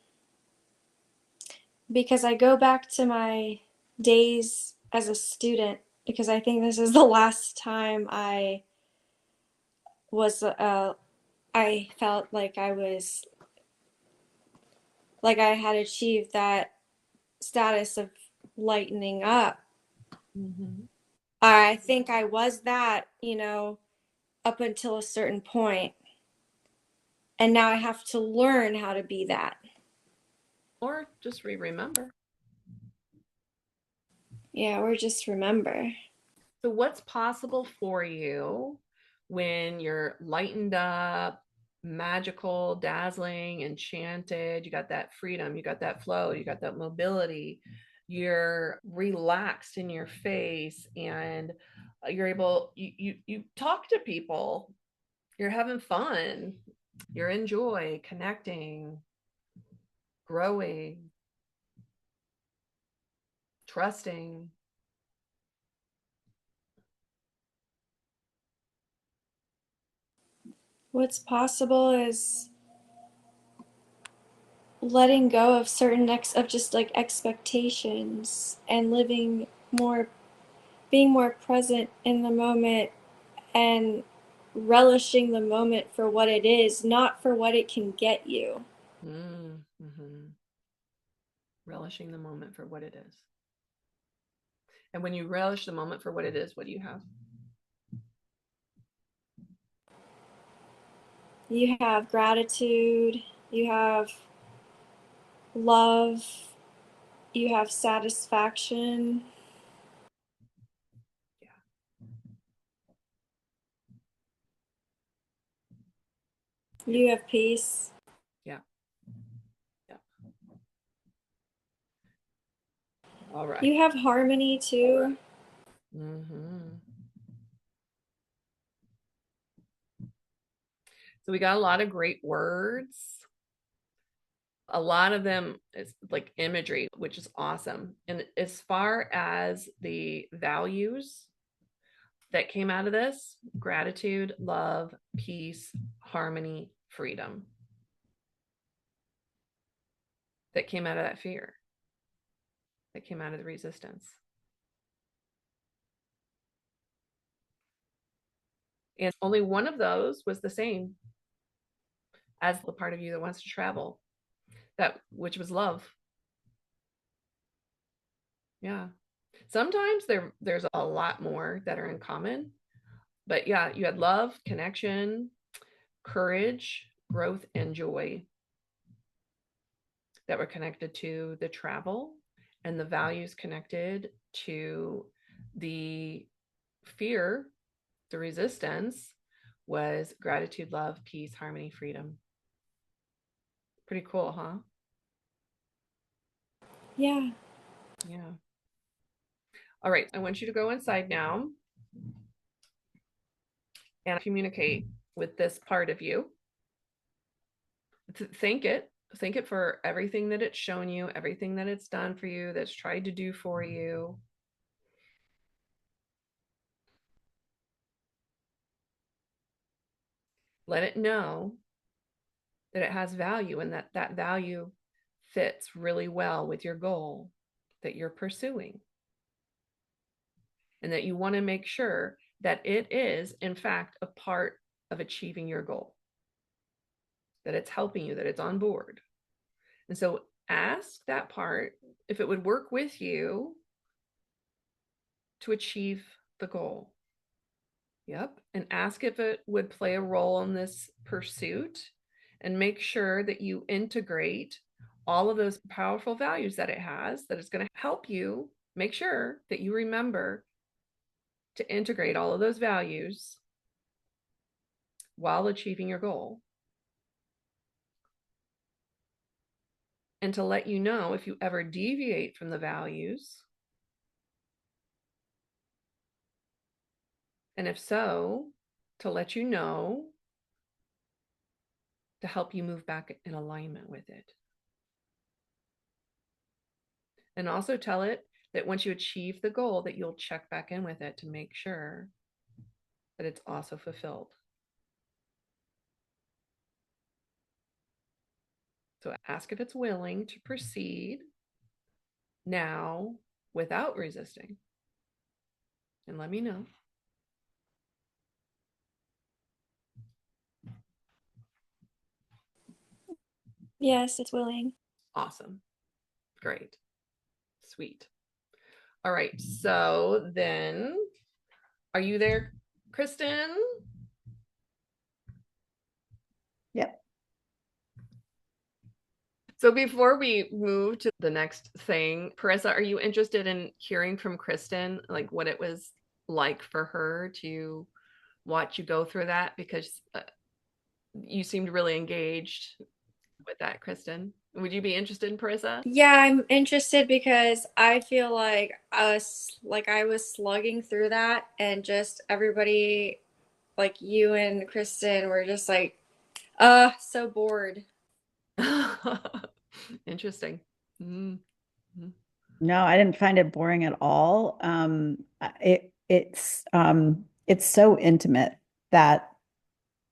because I go back to my days as a student because I think this is the last time was I felt like I was like I had achieved that status of lightening up. Mm-hmm. I think I was that, up until a certain point, and now I have to learn how to be that. Or just remember. Yeah, or just remember. So, what's possible for you when you're lightened up, magical, dazzling, enchanted? You got that freedom, you got that flow, you got that mobility, you're relaxed in your face, and you're able, you talk to people, you're having fun, you're enjoy connecting, growing, trusting. What's possible is letting go of certain of just like expectations and living more being more present in the moment and relishing the moment for what it is, not for what it can get you. Mm-hmm. Relishing the moment for what it is. And when you relish the moment for what it is, what do you have? You have gratitude, you have love, you have satisfaction. Yeah. You have peace. Yeah. Yeah. All right. You have harmony too. Mm-hmm. So we got a lot of great words. A lot of them is like imagery, which is awesome. And as far as the values that came out of this, gratitude, love, peace, harmony, freedom, that came out of that fear, that came out of the resistance. And only one of those was the same as the part of you that wants to travel, that which was love. Yeah. Sometimes there's a lot more that are in common, but yeah, you had love, connection, courage, growth, and joy that were connected to the travel, and the values connected to the fear, the resistance was gratitude, love, peace, harmony, freedom. Pretty cool, huh? Yeah. Yeah. All right. I want you to go inside now and communicate with this part of you. Thank it. Thank it for everything that it's shown you, everything that it's done for you, that's tried to do for you. Let it know that it has value and that that value fits really well with your goal that you're pursuing. And that you want to make sure that it is, in fact, a part of achieving your goal, that it's helping you, that it's on board. And so ask that part if it would work with you to achieve the goal. Yep. And ask if it would play a role in this pursuit, and make sure that you integrate all of those powerful values that it has, that it's going to help you make sure that you remember to integrate all of those values while achieving your goal. And to let you know if you ever deviate from the values. And if so, to let you know, to help you move back in alignment with it. And also tell it that once you achieve the goal, that you'll check back in with it to make sure that it's also fulfilled. So ask if it's willing to proceed now without resisting. And let me know. Yes, it's willing. Awesome. Great. Sweet. All right. So then, are you there, Kristen? Yep. So before we move to the next thing, Parissa, are you interested in hearing from Kristen, like what it was like for her to watch you go through that? Because you seemed really engaged with that, Kristen. Would you be interested in Parissa? Yeah, I'm interested because I feel like I was slugging through that, and just everybody, like you and Kristen, were just like, so bored. Interesting. Mm-hmm. No, I didn't find it boring at all. It's so intimate that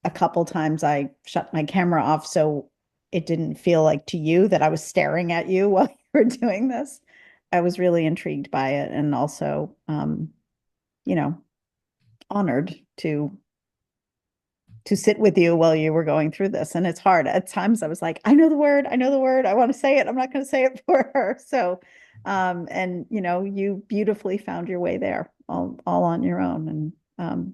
a couple times I shut my camera off so it didn't feel like to you that I was staring at you while you were doing this. I was really intrigued by it, and also you know, honored to sit with you while you were going through this. And it's hard. At times I was like, I know the word, I know the word, I want to say it. I'm not going to say it for her. So and you beautifully found your way there all on your own. And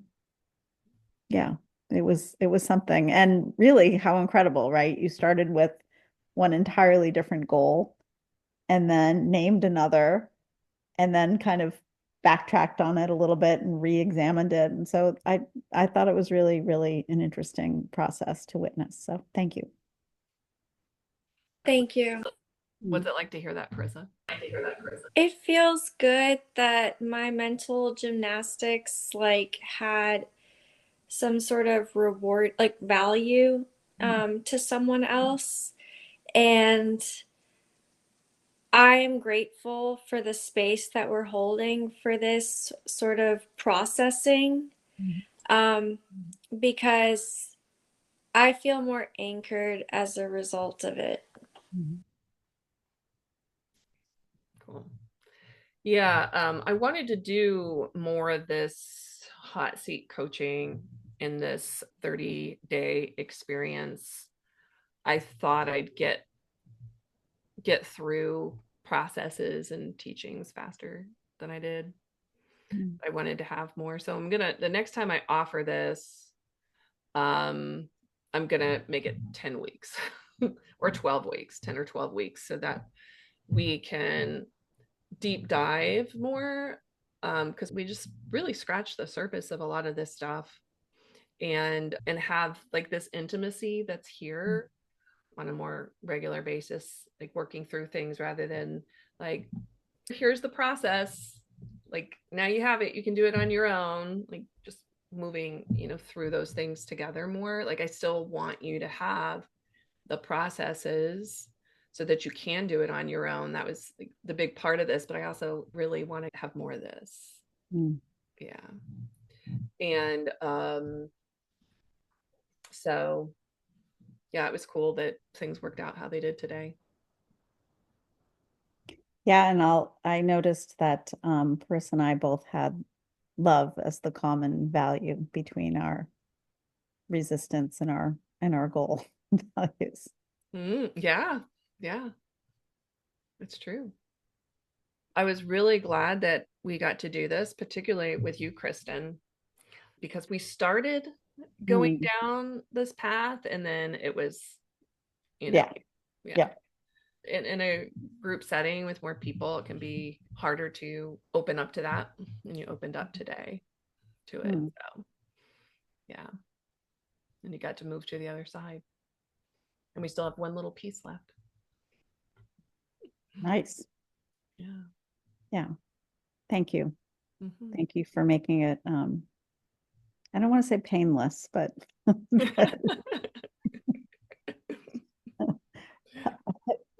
yeah, it was something. And really how incredible, right? You started with one entirely different goal and then named another, and then kind of backtracked on it a little bit and re-examined it. And so I thought it was really, really an interesting process to witness. So thank you. Thank you. What's it like to hear that, Carissa? It feels good that my mental gymnastics like had some sort of reward, like value to someone else. And I'm grateful for the space that we're holding for this sort of processing um, because I feel more anchored as a result of it. Cool. Yeah, I wanted to do more of this hot seat coaching in this 30-day experience. I thought I'd get through processes and teachings faster than I did. I wanted to have more. So the next time I offer this, I'm gonna make it 10 weeks or 12 weeks, 10 or 12 weeks, so that we can deep dive more, because we just really scratched the surface of a lot of this stuff, and have like this intimacy that's here on a more regular basis, like working through things rather than like, here's the process, like now you have it, you can do it on your own, like just moving, through those things together more. Like I still want you to have the processes so that you can do it on your own. That was like the big part of this, but I also really want to have more of this. Yeah. And so yeah, it was cool that things worked out how they did today. Yeah, and I noticed that Chris and I both had love as the common value between our resistance and our goal values. Yeah, yeah, it's true. I was really glad that we got to do this, particularly with you, Kristen, because we started going down this path and then it was, Yeah. yeah. Yeah. In a group setting with more people, it can be harder to open up to that. And you opened up today to it. So yeah. And you got to move to the other side. And we still have one little piece left. Nice. Yeah. Yeah. Thank you. Thank you for making it I don't want to say painless, but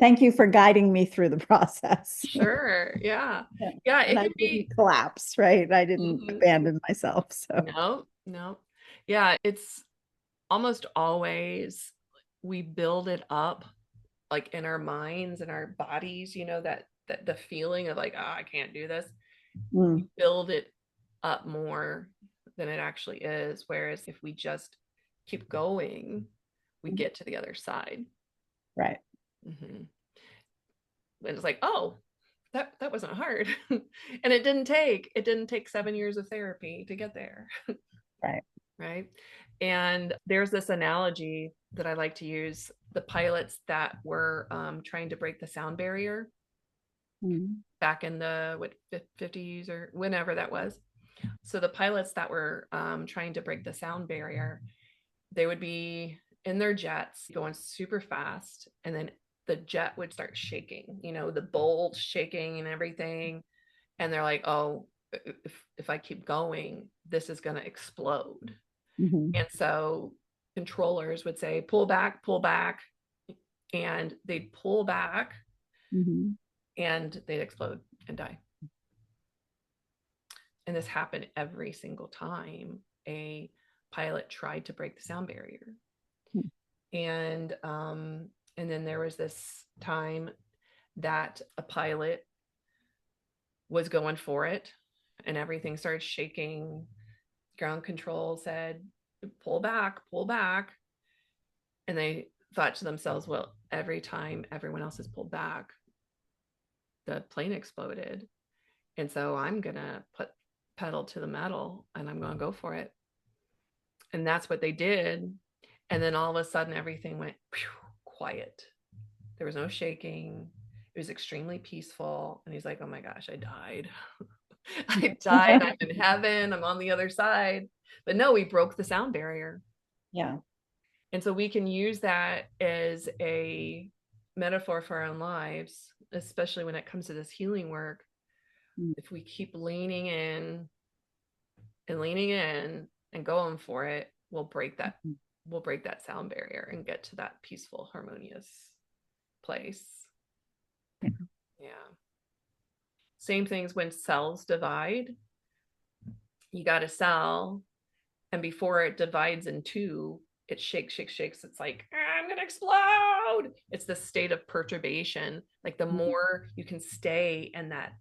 thank you for guiding me through the process. Sure. Yeah. Yeah. And It I can be. didn't collapse, right? I didn't abandon myself. So No, no. Yeah. It's almost always we build it up like in our minds and our bodies, that the feeling of like, oh, I can't do this. We build it up more than it actually is. Whereas if we just keep going, we get to the other side. right. And it's like, oh, that wasn't hard. And it didn't take 7 years of therapy to get there. Right. Right. And there's this analogy that I like to use: the pilots that were trying to break the sound barrier back in the 50s or whenever that was. So the pilots that were trying to break the sound barrier, they would be in their jets going super fast, and then the jet would start shaking, the bolt shaking and everything. And they're like, oh, if I keep going, this is going to explode. And so controllers would say, pull back, and they'd pull back and they'd explode and die. And this happened every single time a pilot tried to break the sound barrier. And then there was this time that a pilot was going for it and everything started shaking. Ground control said, pull back. And they thought to themselves, well, every time everyone else has pulled back, the plane exploded. And so I'm going to put pedal to the metal and I'm going to go for it. And that's what they did. And then all of a sudden, everything went quiet. There was no shaking. It was extremely peaceful. And he's like, oh my gosh, I died. I died, I'm in heaven, I'm on the other side. But no, we broke the sound barrier. Yeah. And so we can use that as a metaphor for our own lives, especially when it comes to this healing work. Mm. If we keep leaning in and going for it, we'll break that sound barrier and get to that peaceful, harmonious place. Yeah. Yeah. Same things when cells divide. You got a cell, and before it divides in two, it shakes, shakes, shakes. It's like, I'm gonna explode. It's the state of perturbation. Like the more you can stay in that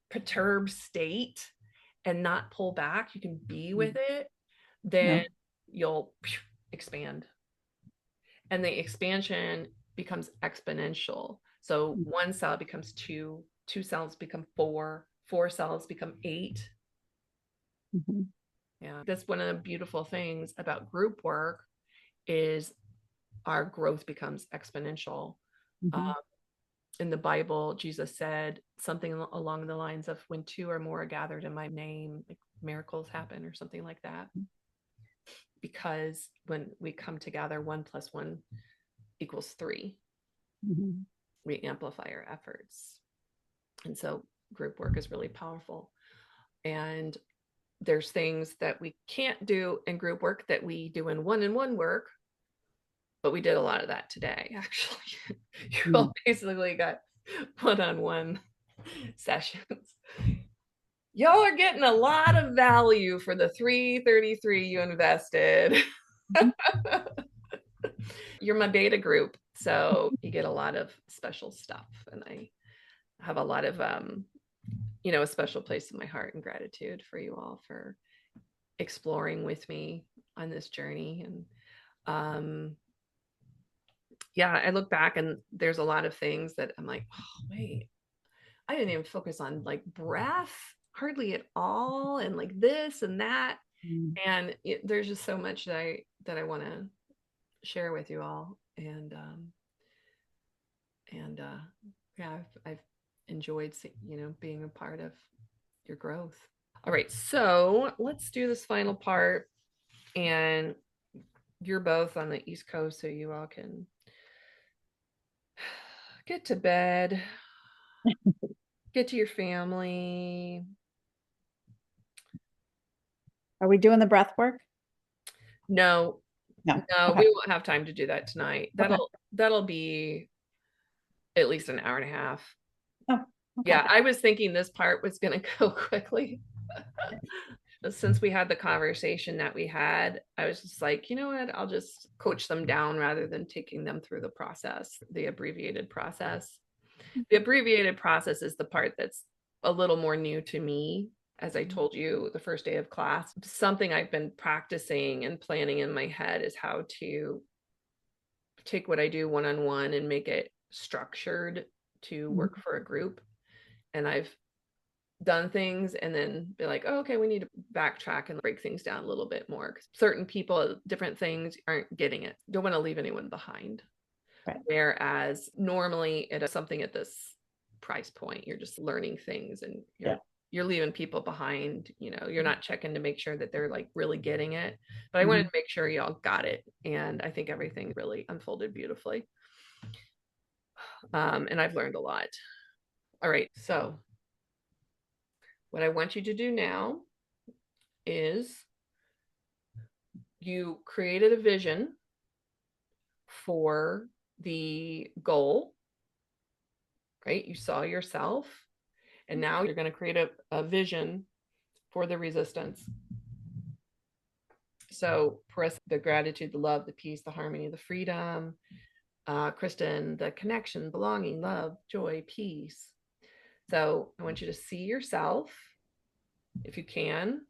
perturbed state and not pull back, you can be with it, then Yeah. you'll expand. And the expansion becomes exponential. So one cell becomes two, two cells become four, four cells become eight. Mm-hmm. Yeah, that's one of the beautiful things about group work is our growth becomes exponential. Mm-hmm. In the Bible, Jesus said something along the lines of, when two or more are gathered in my name, like miracles happen or something like that. Because when we come together, 1+1 =3. Mm-hmm. We amplify our efforts. And so group work is really powerful. And there's things that we can't do in group work that we do in one-on-one work, but we did a lot of that today, actually. You all basically got one-on-one sessions. Y'all are getting a lot of value for the 333 you invested. You're my beta group, so you get a lot of special stuff, and I have a lot of a special place in my heart and gratitude for you all for exploring with me on this journey. And yeah, I look back and there's a lot of things that I'm like, oh wait, I didn't even focus on like breath hardly at all, and like this and that. And there's just so much that I want to share with you all. And yeah, I've enjoyed being a part of your growth. All right, so let's do this final part. And you're both on the East Coast, so you all can get to bed, get to your family. Are we doing the breath work? No, No. no, Okay. we won't have time to do that tonight. Okay. That'll be at least an hour and a half. Oh, okay. Yeah, I was thinking this part was going to go quickly. Since we had the conversation that we had, I was just like, you know what? I'll just coach them down rather than taking them through the process, the abbreviated process. The abbreviated process is the part that's a little more new to me. As I told you, the first day of class, something I've been practicing and planning in my head is how to take what I do one-on-one and make it structured to work for a group. And I've done things and then be like, oh, okay, we need to backtrack and break things down a little bit more. Certain people, different things aren't getting it. Don't want to leave anyone behind. Right. Whereas normally it is something at this price point, you're just learning things and you're leaving people behind. You're not checking to make sure that they're like really getting it. But I wanted to make sure y'all got it. And I think everything really unfolded beautifully. And I've learned a lot. All right. So what I want you to do now is you created a vision for the goal, right? You saw yourself, and now you're going to create a vision for the resistance. So, Paris, the gratitude, the love, the peace, the harmony, the freedom. Kristen, the connection, belonging, love, joy, peace. So, I want you to see yourself, if you can,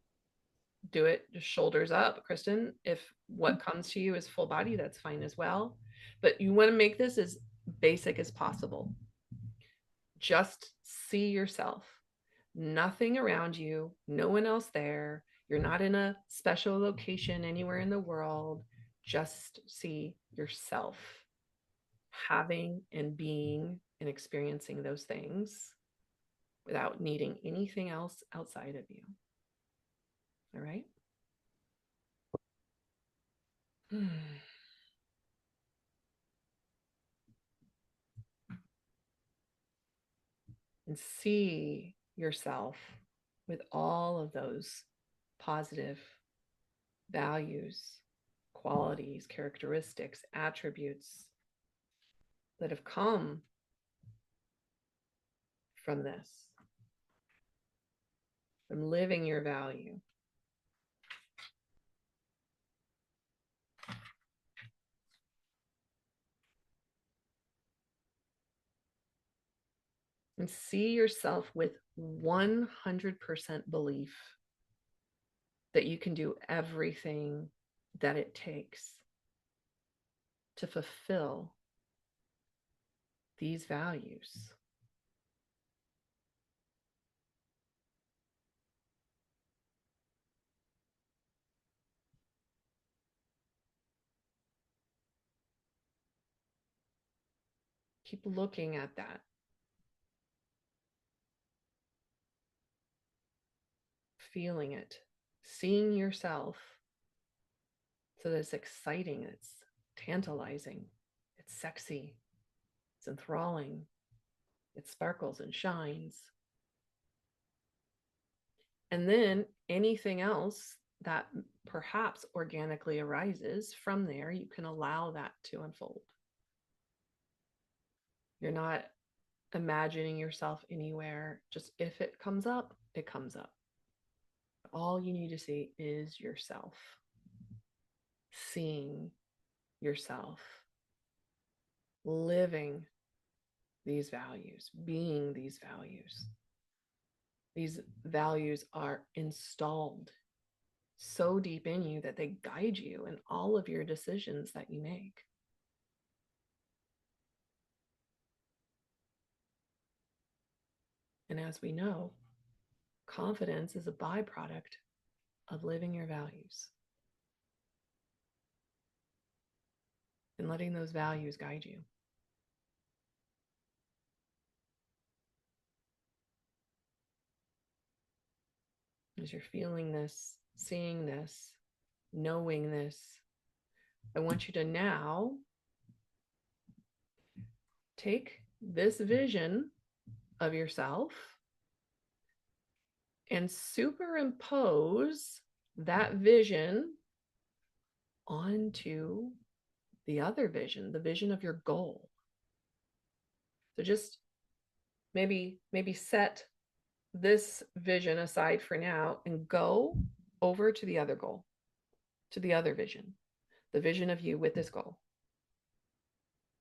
do it just shoulders up. Kristen, if what comes to you is full body, that's fine as well. But you want to make this as basic as possible. Just see yourself. Nothing around you, no one else there. You're not in a special location anywhere in the world. Just see yourself having and being and experiencing those things without needing anything else outside of you. All right? And see yourself with all of those positive values, qualities, characteristics, attributes that have come from this, from living your value. And see yourself with 100% belief that you can do everything that it takes to fulfill these values. Keep looking at that. Feeling it, seeing yourself so that it's exciting, it's tantalizing, it's sexy, it's enthralling, it sparkles and shines. And then anything else that perhaps organically arises from there, you can allow that to unfold. You're not imagining yourself anywhere. Just if it comes up, it comes up. All you need to see is yourself. Seeing yourself. Living these values, being these values. These values are installed so deep in you that they guide you in all of your decisions that you make. And as we know, confidence is a byproduct of living your values and letting those values guide you. As you're feeling this, seeing this, knowing this, I want you to now take this vision of yourself and superimpose that vision onto the other vision, the vision of your goal. So just maybe set this vision aside for now and go over to the other goal, to the other vision, the vision of you with this goal,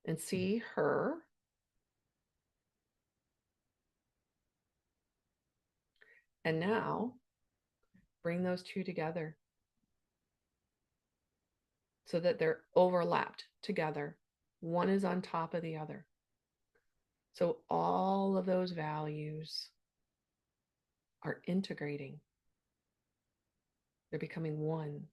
and see her and now bring those two together so that they're overlapped together. One is on top of the other. So all of those values are integrating. They're becoming one.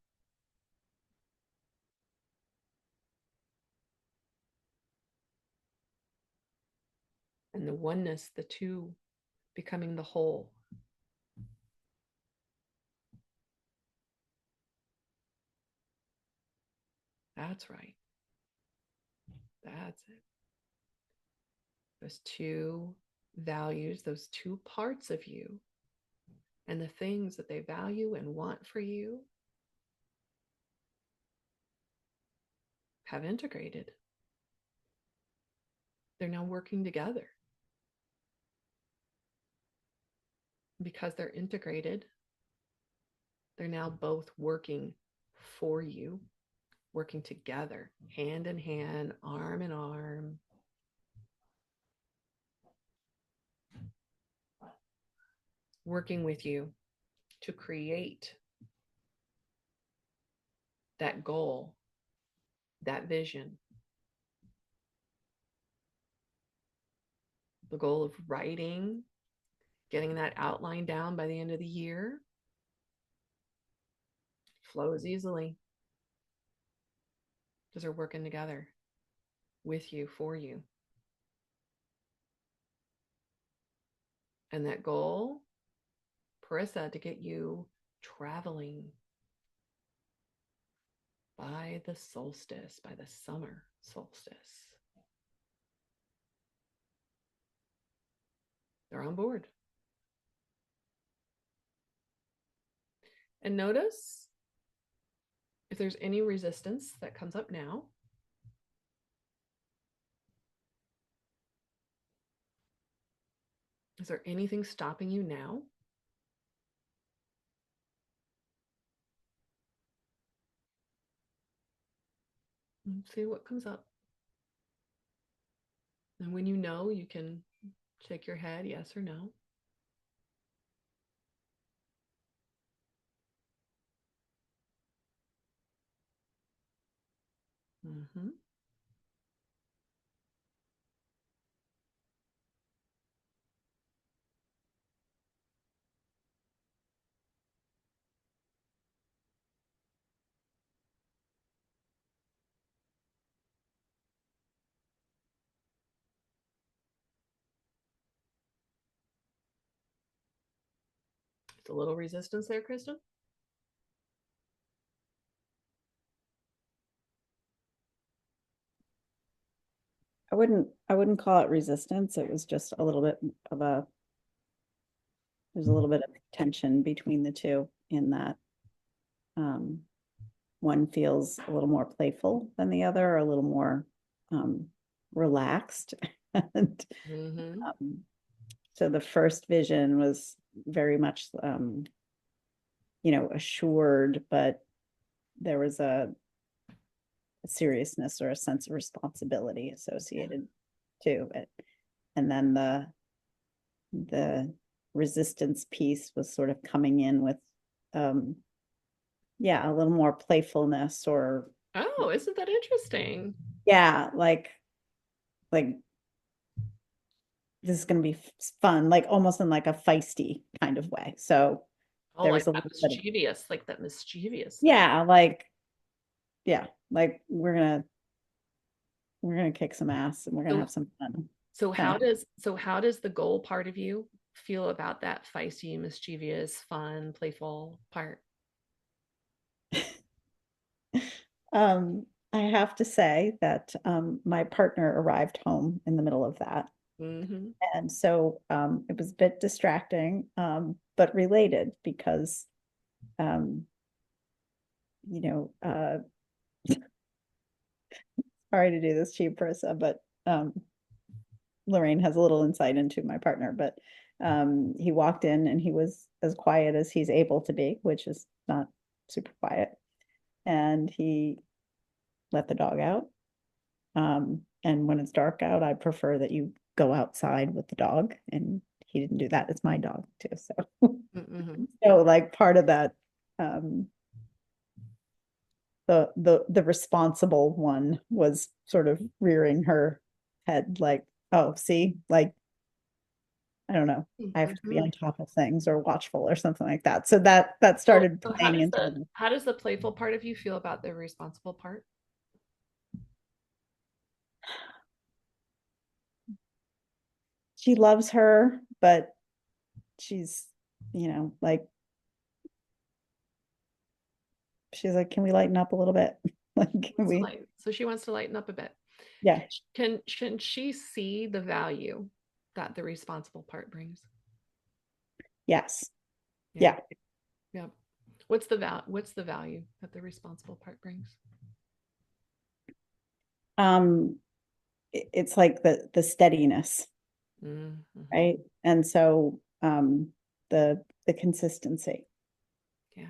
And the oneness, the two, becoming the whole. That's right. That's it. Those two values, those two parts of you, and the things that they value and want for you have integrated. They're now working together. Because they're integrated, they're now both working for you, working together, hand in hand, arm in arm. Working with you to create that goal, that vision, the goal of writing, getting that outline down by the end of the year flows easily because they're working together with you, for you. And that goal, Parissa, to get you traveling by the solstice, by the summer solstice. They're on board. And notice if there's any resistance that comes up now. Is there anything stopping you now? And see what comes up. And when you know, you can shake your head, yes or no. Mm-hmm. It's a little resistance there, Kristen. I wouldn't call it resistance. It was just a little bit of there's a little bit of tension between the two in that one feels a little more playful than the other, or a little more relaxed. And Mm-hmm. so the first vision was very much assured, but there was a seriousness or a sense of responsibility associated to it. And then the resistance piece was sort of coming in with a little more playfulness, or Oh, isn't that interesting? like this is going to be fun, like almost in like a feisty kind of way. So Oh, there like was a that little bit of, mischievous, like that mischievous thing. yeah, like we're gonna kick some ass and we're gonna So, have some fun. so Kind how of. does the goal part of you feel about that feisty, mischievous, fun, playful part? I have to say that my partner arrived home in the middle of that. Mm-hmm. And so it was a bit distracting, but related because, um, you know, sorry to do this to you, Parissa, but Lorraine has a little insight into my partner. But he walked in and he was as quiet as he's able to be, which is not super quiet. And he let the dog out. And when it's dark out, I prefer that you go outside with the dog. And he didn't do that. It's my dog too. So, Mm-hmm. so like part of that, um, the responsible one was sort of rearing her head, like, oh, see, like, I don't know, I have to be Mm-hmm. on top of things or watchful or something like that. So that So, started so playing into how does the playful part of you feel about the responsible part? she loves her, but she's, like, she's like, can we lighten up a little bit? Like, can we? So she wants to lighten up a bit. Yeah. Can she see the value that the responsible part brings? Yes. Yeah. Yeah. Yeah. What's the value that the responsible part brings? Um, it's like the steadiness, Mm-hmm. right? And so the consistency, Yeah.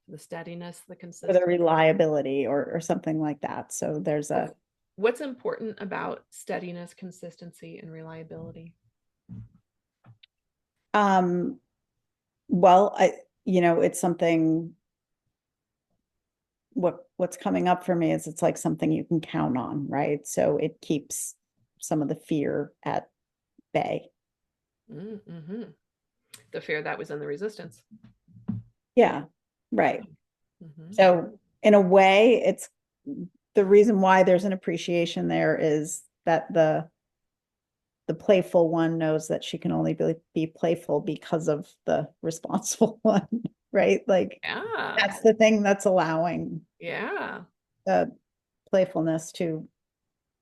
The steadiness, the or the consistency. reliability, or something like that. So there's a What's important about steadiness, consistency, and reliability? um well, it's something, what's coming up for me is it's like something you can count on, right? So it keeps some of the fear at bay. Mm-hmm. The fear that was in the resistance. Yeah, right. Mm-hmm. So in a way, it's the reason why there's an appreciation there is that the playful one knows that she can only be playful because of the responsible one, right? Like Yeah. that's the thing that's allowing Yeah. the playfulness to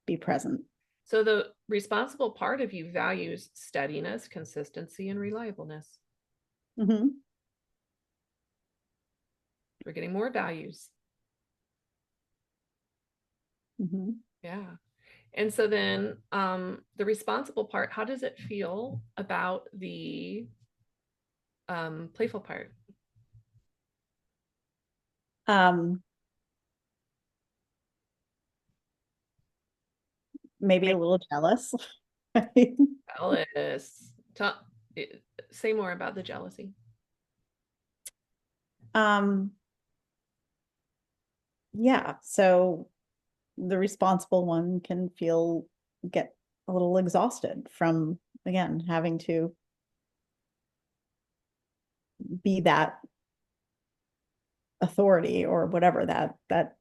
be present. So the responsible part of you values steadiness, consistency, and reliableness. Mm-hmm. We're getting more values. Mm-hmm. Yeah. And so then the responsible part, how does it feel about the playful part? Maybe a little jealous. Right? Jealous. Say more about the jealousy. Um, yeah, so the responsible one can get a little exhausted from, again, having to be that authority or whatever that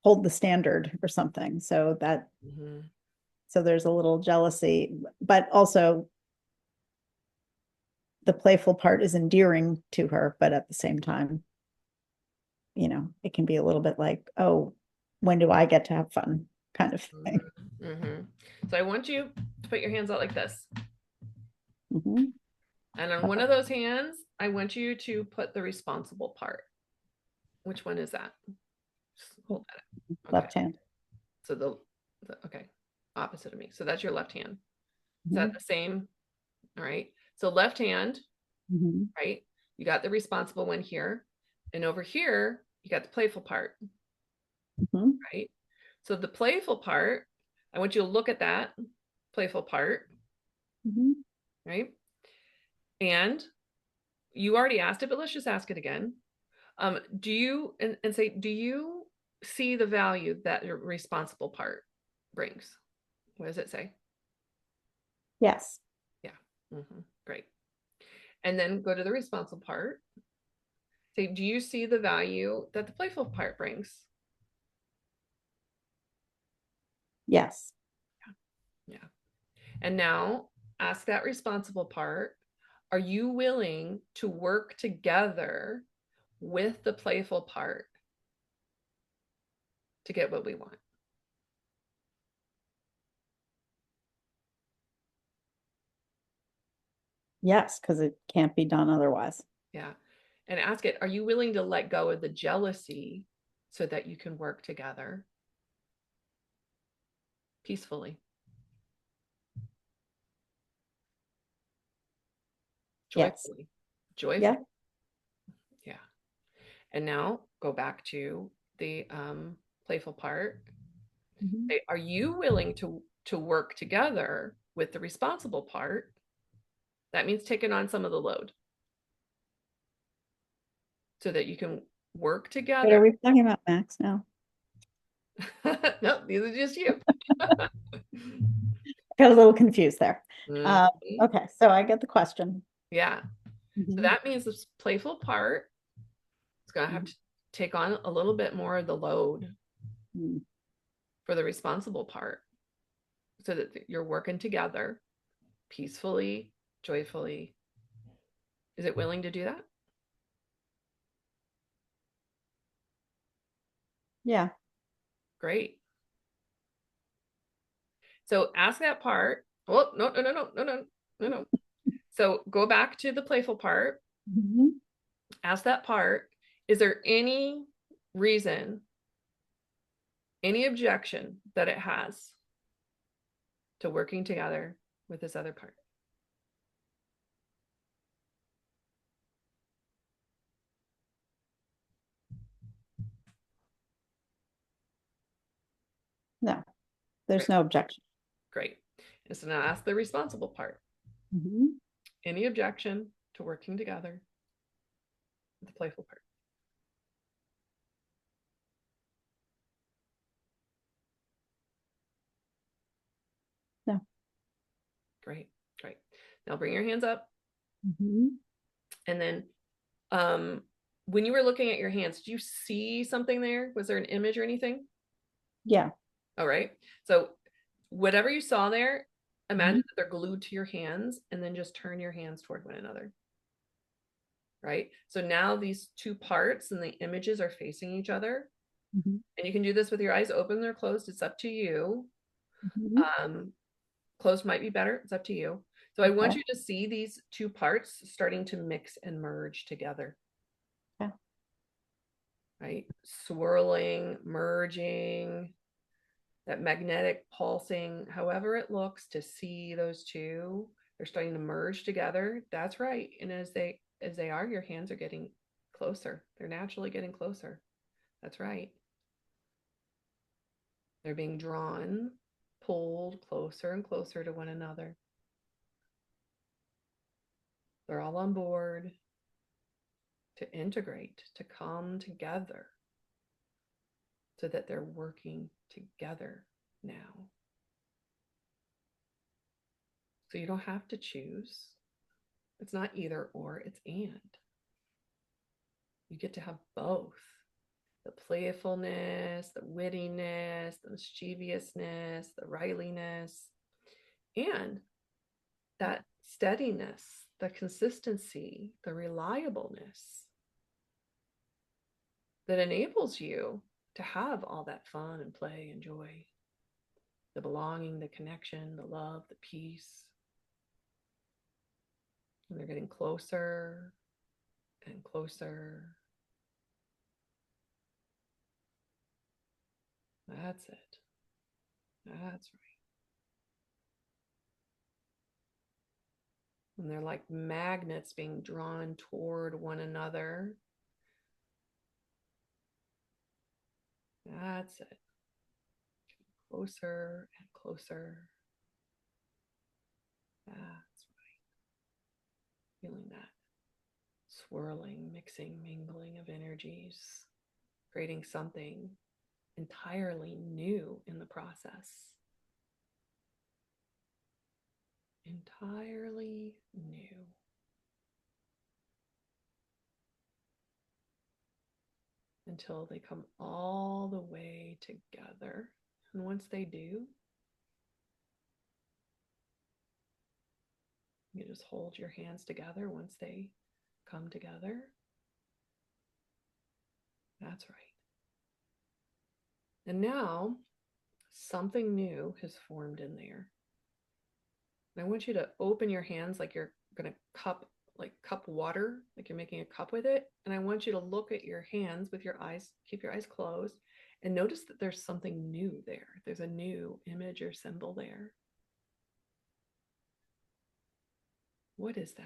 hold the standard or something. Mm-hmm. So there's a little jealousy, but also the playful part is endearing to her, but at the same time, it can be a little bit like, oh, when do I get to have fun kind of thing. Mm-hmm. So I want you to put your hands out like this. Mm-hmm. And on one of those hands, I want you to put the responsible part. Which one is that? Just hold that. Okay. Left hand. So okay, opposite of me. So that's your left hand. Is Mm-hmm. that the same? All right. So left hand, Mm-hmm. right? You got the responsible one here. And over here, you got the playful part, Mm-hmm. right? So the playful part, I want you to look at that playful part, Mm-hmm. right? And you already asked it, but let's just ask it again. Do you and say, do you see the value that your responsible part brings? What does it say? Yes. Yeah. Great. And then go to the responsible part. Say, do you see the value that the playful part brings? Yes. Yeah. And now ask that responsible part, are you willing to work together with the playful part to get what we want? Yes, because it can't be done otherwise. Yeah. And ask it, are you willing to let go of the jealousy so that you can work together peacefully, Yes. joyfully, Yeah. joyfully? Yeah. And now go back to the playful part. Mm-hmm. Say, are you willing to work together with the responsible part? That means taking on some of the load so that you can work But together. are we talking about Max now? No, these are just you. Got a little confused there. Mhm. Okay, so I get the question. Yeah. So Mm-hmm. that means this playful part is going to have to take on a little bit more of the load Mm-hmm. for the responsible part so that you're working together peacefully, joyfully. Is it willing to do that? Yeah. Great. So ask that part. Well, no, no, no, no, no, no, no, no. So go back to the playful part. Mm-hmm. Ask that part, is there any reason, any objection that it has to working together with this other part? No, there's Great. no objection. Great. And so now ask the responsible part. Mm-hmm. Any objection to working together with the playful part? No. Great. Great. Now bring your hands up. Mm-hmm. And then when you were looking at your hands, did you see something there? Was there an image or anything? Yeah. All right. So whatever you saw there, imagine that they're glued to your hands, and then just turn your hands toward one another. Right? So now these two parts and the images are facing each other. Mm-hmm. And you can do this with your eyes open or closed. It's up to you. Mm-hmm. Closed might be better. It's up to you. So I want you to see these two parts starting to mix and merge together. Okay. Right? Swirling, merging, that magnetic pulsing, however it looks, to see those two, they're starting to merge together. That's right. And as they are, your hands are getting closer. They're naturally getting closer. That's right. They're being drawn, pulled closer and closer to one another. They're all on board to integrate, to come together, so that they're working together now. So you don't have to choose. It's not either or, it's and. You get to have both. The playfulness, the wittiness, the mischievousness, the rileyness, and that steadiness, the consistency, the reliableness that enables you to have all that fun and play and joy, the belonging, the connection, the love, the peace. And they're getting closer and closer. That's it. That's right. And they're like magnets being drawn toward one another. That's it. Closer and closer. That's right. Feeling that swirling, mixing, mingling of energies, creating something entirely new in the process. Entirely new. Until they come all the way together. And once they do, you just hold your hands together once they come together. That's right. And now something new has formed in there. And I want you to open your hands like you're going to cup water, like you're making a cup with it. And I want you to look at your hands with your eyes, keep your eyes closed, and notice that there's something new there. There's a new image or symbol there. What is that?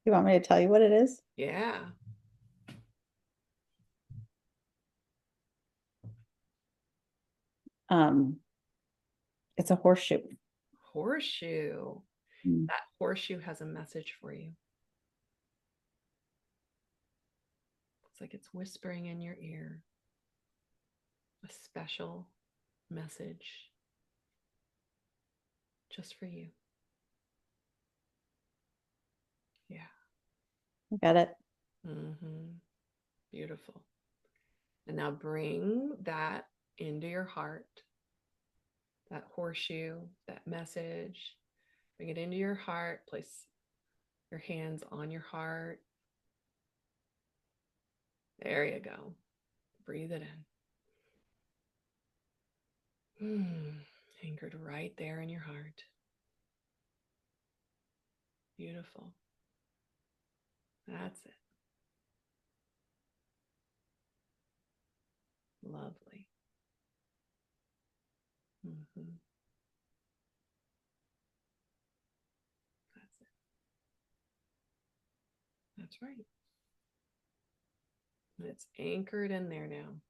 You want me to tell you what it is? Yeah. Um, it's a horseshoe. Horseshoe. Mm. That horseshoe has a message for you. It's like it's whispering in your ear a special message just for you. Yeah. Got it. Mm-hmm. Beautiful. And now bring that into your heart, that horseshoe, that message. Bring it into your heart. Place your hands on your heart. There you go. Breathe it in. Anchored right there in your heart. Beautiful. That's it. Lovely. Mm-hmm. That's it. That's right. And it's anchored in there now.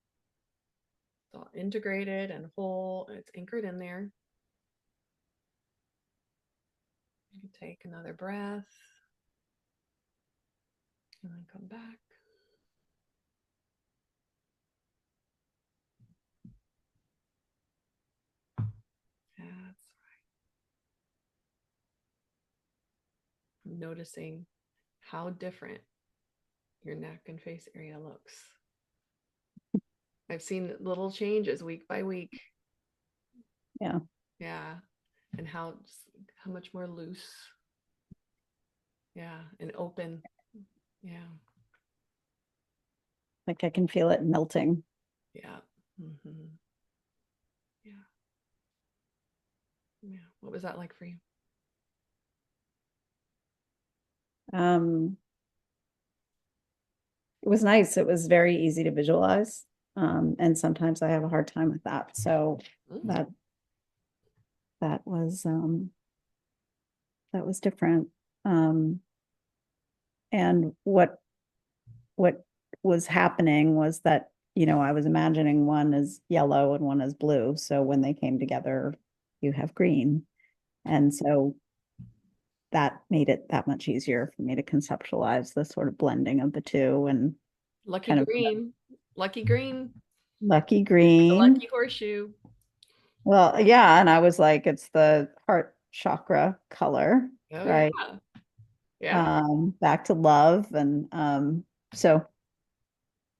It's all integrated and whole, and it's anchored in there. You can take another breath and then come back. That's right. noticing how different your neck and face area looks. I've seen little changes week by week. Yeah. Yeah. And how much more loose. Yeah. And open. Yeah. Like I can feel it melting. Yeah. Mm-hmm. Yeah. Yeah. What was that like for you? It was nice. It was very easy to visualize. And sometimes I have a hard time with that. So that that was different. And what was happening was that, I was imagining one is yellow and one is blue. So when they came together, you have green. And so that made it that much easier for me to conceptualize the sort of blending of the two and Lucky kind of green. Lucky green. lucky The green. lucky horseshoe. Well, yeah, and I was like, it's the heart chakra color, Oh yeah. right? Yeah. Back to love. And so,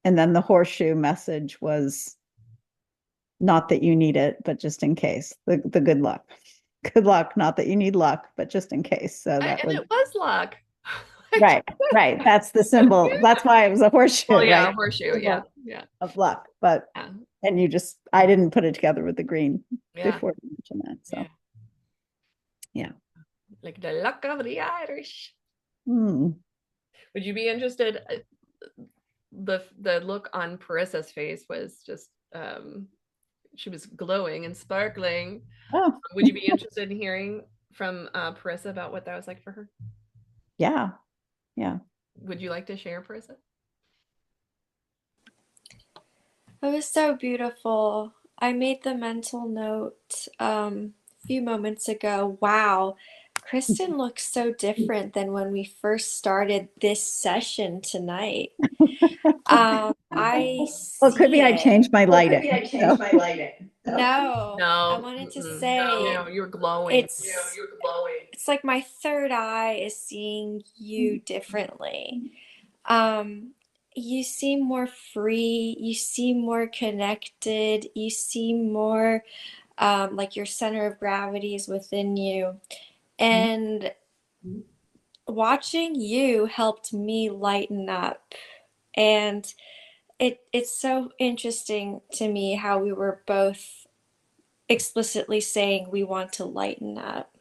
and then the horseshoe message was not that you need it, but just in case, the good luck. Good luck, not that you need luck, but just in case. So that And was it was luck. right, right. That's the symbol. That's why it was a horseshoe, Oh yeah, right? horseshoe. Yeah. Symbol Yeah. of luck. But Yeah. and I didn't put it together with the green Yeah. before you mentioned that. So Yeah. yeah. Like the luck of the Irish. Hmm. Would you be interested? The look on Parissa's face was just she was glowing and sparkling. Oh, Would you be interested in hearing from Parissa about what that was like for her? yeah. Yeah. Would you like to share, Parissa? It was so beautiful. I made the mental note a few moments ago. Wow, Kristen looks so different than when we first started this session tonight. I Well, it could be see I it. changed my lighting. So. No, I No. wanted to Mm-mm. say No, you're glowing. it's it's like my third eye is seeing you differently. Um, you seem more free, you seem more connected, you seem more like your center of gravity is within you. And watching you helped me lighten up. And it's so interesting to me how we were both explicitly saying we want to lighten up.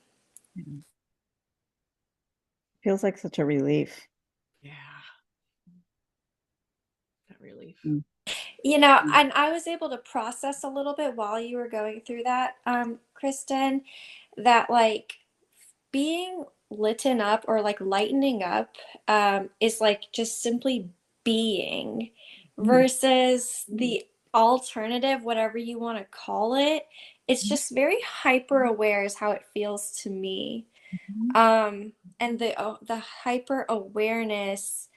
Feels like such a relief. Yeah, that relief. You know, and I was able to process a little bit while you were going through that, Kristen, that like being litten up or like lightening up is like just simply being versus the alternative, whatever you want to call it. It's just very hyper aware is how it feels to me. And the hyper awareness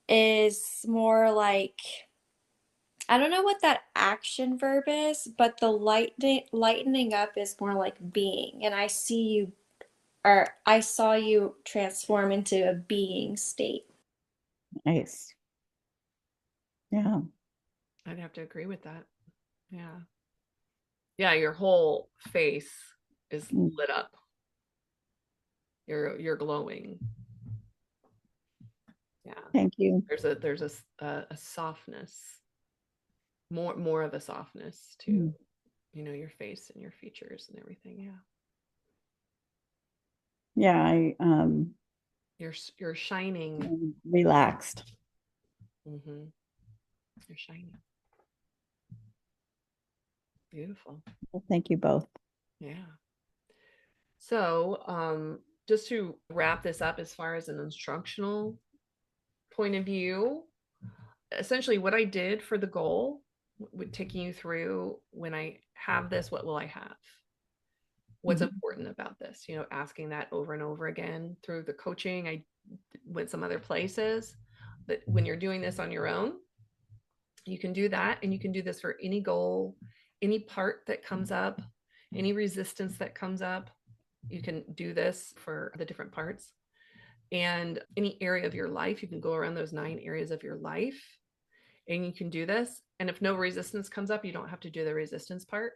is more like I don't know what that action verb is, but the lightening up is more like being. And I see you or I saw you transform into a being state. Nice. Yeah. I'd have to agree with that. Yeah. Yeah, your whole face is lit up. You're glowing. Yeah. Thank you. There's a softness, more of a softness to your face and your features and everything. Yeah. Yeah, I You're shining. relaxed. Mm-hmm. You're shining. Beautiful. Well, thank you both. Yeah. So, just to wrap this up, as far as an instructional point of view, essentially what I did for the goal, with taking you through when I have this, what will I have? What's important about this? Asking that over and over again through the coaching. I went some other places, but when you're doing this on your own, you can do that, and you can do this for any goal, any part that comes up, any resistance that comes up. You can do this for the different parts. And any area of your life, you can go around those 9 areas of your life and you can do this. And if no resistance comes up, you don't have to do the resistance part,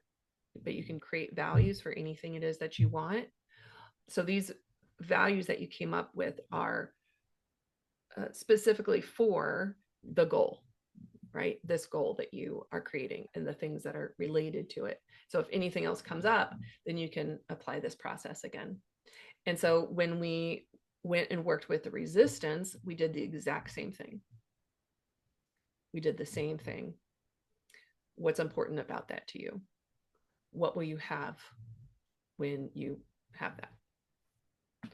but you can create values for anything it is that you want. So these values that you came up with are specifically for the goal, right? This goal that you are creating and the things that are related to it. So if anything else comes up, then you can apply this process again. And so when we went and worked with the resistance, we did the exact same thing. We did the same thing. What's important about that to you? What will you have when you have that?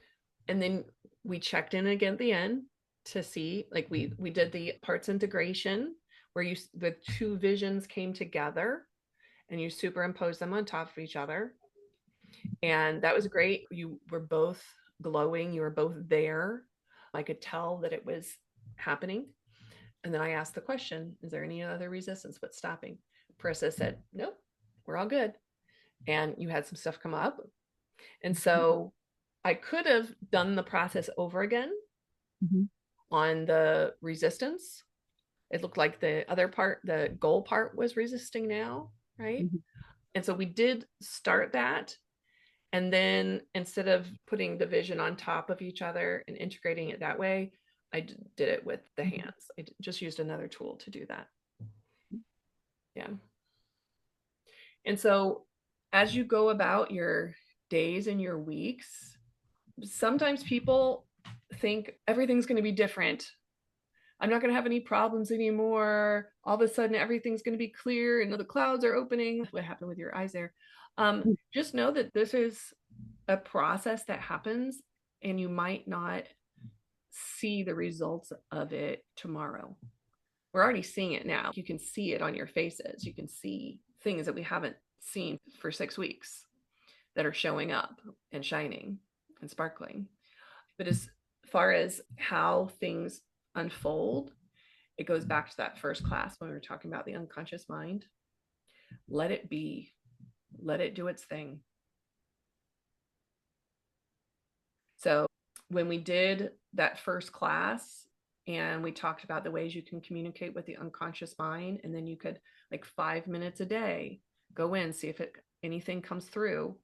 And then we checked in again at the end to see, like we did the parts integration where the 2 visions came together and you superimpose them on top of each other. And that was great. You were both glowing. You were both there. I could tell that it was happening. And then I asked the question, is there any other resistance? What's stopping? Parissa said, nope, we're all good. And you had some stuff come up. And so I could have done the process over again on the resistance. It looked like the other part, the goal part, was resisting now, right? And so we did start that. And then instead of putting the vision on top of each other and integrating it that way, I did it with the hands. I just used another tool to do that. Yeah. And so as you go about your days and your weeks, sometimes people think everything's going to be different. I'm not going to have any problems anymore. All of a sudden, everything's going to be clear and the clouds are opening. What happened with your eyes there? Just know that this is a process that happens and you might not see the results of it tomorrow. We're already seeing it now. You can see it on your faces. You can see things that we haven't seen for 6 weeks that are showing up and shining and sparkling. But as far as how things unfold, it goes back to that first class when we were talking about the unconscious mind. Let it be. Let it do its thing. So when we did that first class and we talked about the ways you can communicate with the unconscious mind, and then you could, like 5 minutes a day, go in, see if anything comes through,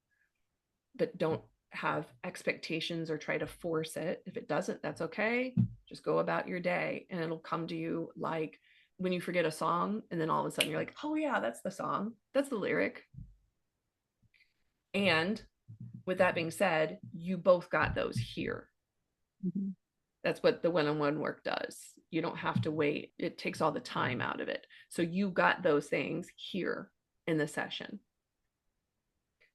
but don't have expectations or try to force it. If it doesn't, that's okay. Just go about your day and it'll come to you, like when you forget a song and then all of a sudden you're like, oh yeah, that's the song. That's the lyric. And with that being said, you both got those here. That's what the one-on-one work does. You don't have to wait. It takes all the time out of it. So you got those things here in the session.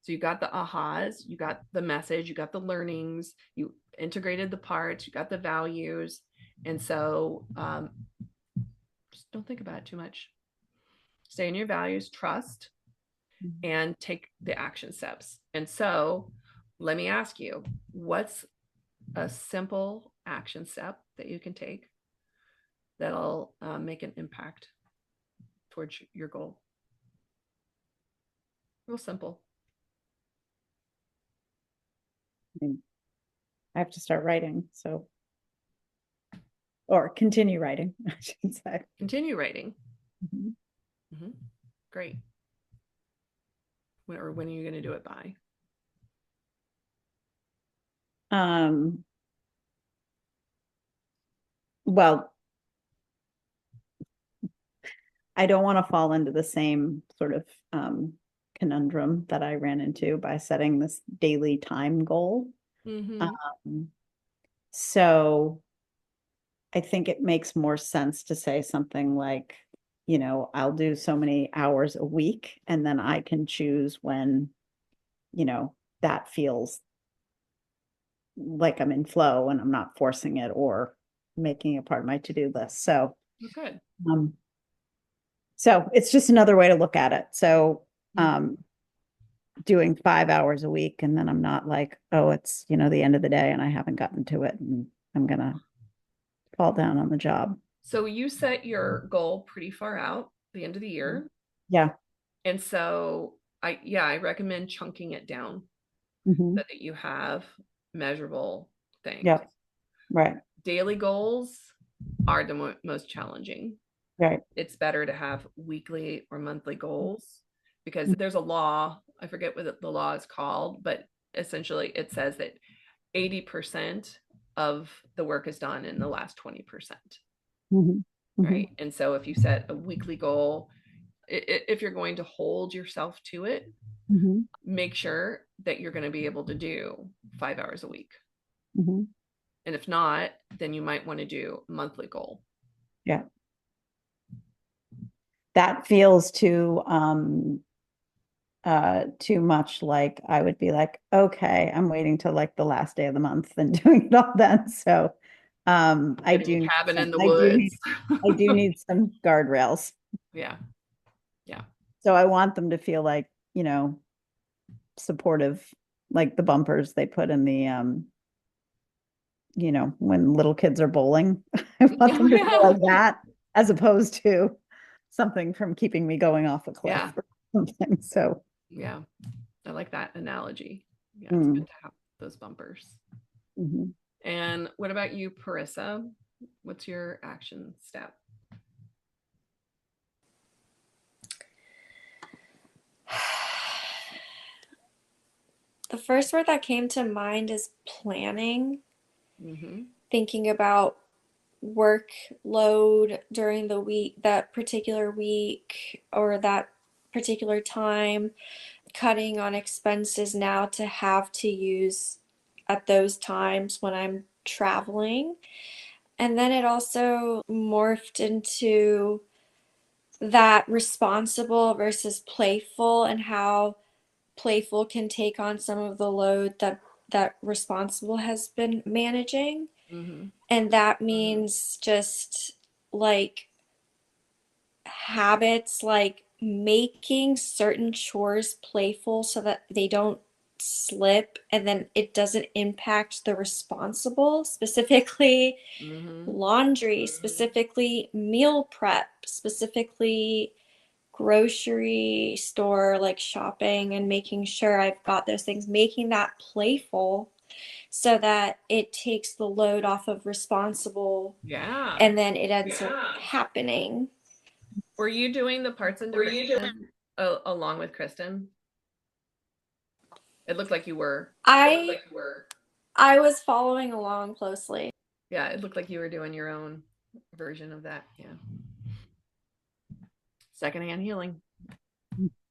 So you got the ahas, you got the message, you got the learnings, you integrated the parts, you got the values. And so just don't think about it too much. Stay in your values, trust, and take the action steps. And so let me ask you, what's a simple action step that you can take that'll make an impact towards your goal? Real simple. I have to start writing, so, or continue writing, I should say. Continue writing. Great. When are you going to do it by? Well, I don't want to fall into the same sort of conundrum that I ran into by setting this daily time goal. So I think it makes more sense to say something like, I'll do so many hours a week, and then I can choose when, that feels like I'm in flow and I'm not forcing it or making it part of my to-do list. So good. So it's just another way to look at it. So doing 5 hours a week, and then I'm not like, oh, it's, the end of the day and I haven't gotten to it and I'm going to fall down on the job. So you set your goal pretty far out, the end of the year. Yeah. And so I recommend chunking it down so that you have measurable things. Yeah. Right. Daily goals are the most challenging. Right. It's better to have weekly or monthly goals because there's a law. I forget what the law is called, but essentially it says that 80% of the work is done in the last 20%. Mhm. Mhm. Right. And so if you set a weekly goal, if you're going to hold yourself to it, Mhm. make sure that you're going to be able to do 5 hours a week. Mhm. And if not, then you might want to do a monthly goal. Yeah. That feels too much like I would be like, okay, I'm waiting till like the last day of the month and doing it all then. So I Getting do a need cabin some in the woods. I do need some guardrails. Yeah. Yeah. So I want them to feel like, supportive, like the bumpers they put in the when little kids are bowling. I want them to feel Yeah. like that as opposed to something from keeping me going off a Yeah. cliff or something. So Yeah. I like that analogy. Yeah, it's good mm, to have those bumpers. mhm. And what about you, Parissa? What's your action step? The first word that came to mind is planning, Mm-hmm. thinking about workload during the week, that particular week or that particular time, cutting on expenses now to have to use at those times when I'm traveling. And then it also morphed into that responsible versus playful, and how playful can take on some of the load that responsible has been managing. Mm-hmm. And that means just like habits, like making certain chores playful so that they don't slip and then it doesn't impact the responsible, specifically Mm-hmm. laundry, specifically meal prep, specifically grocery store like shopping, and making sure I've got those things, making that playful so that it takes the load off of responsible, Yeah. and then it ends up happening. Were you doing the parts and decoration along with Kristen? It looked like you were. I I was following along closely. Yeah, it looked like you were doing your own version of that. Yeah. Secondhand healing.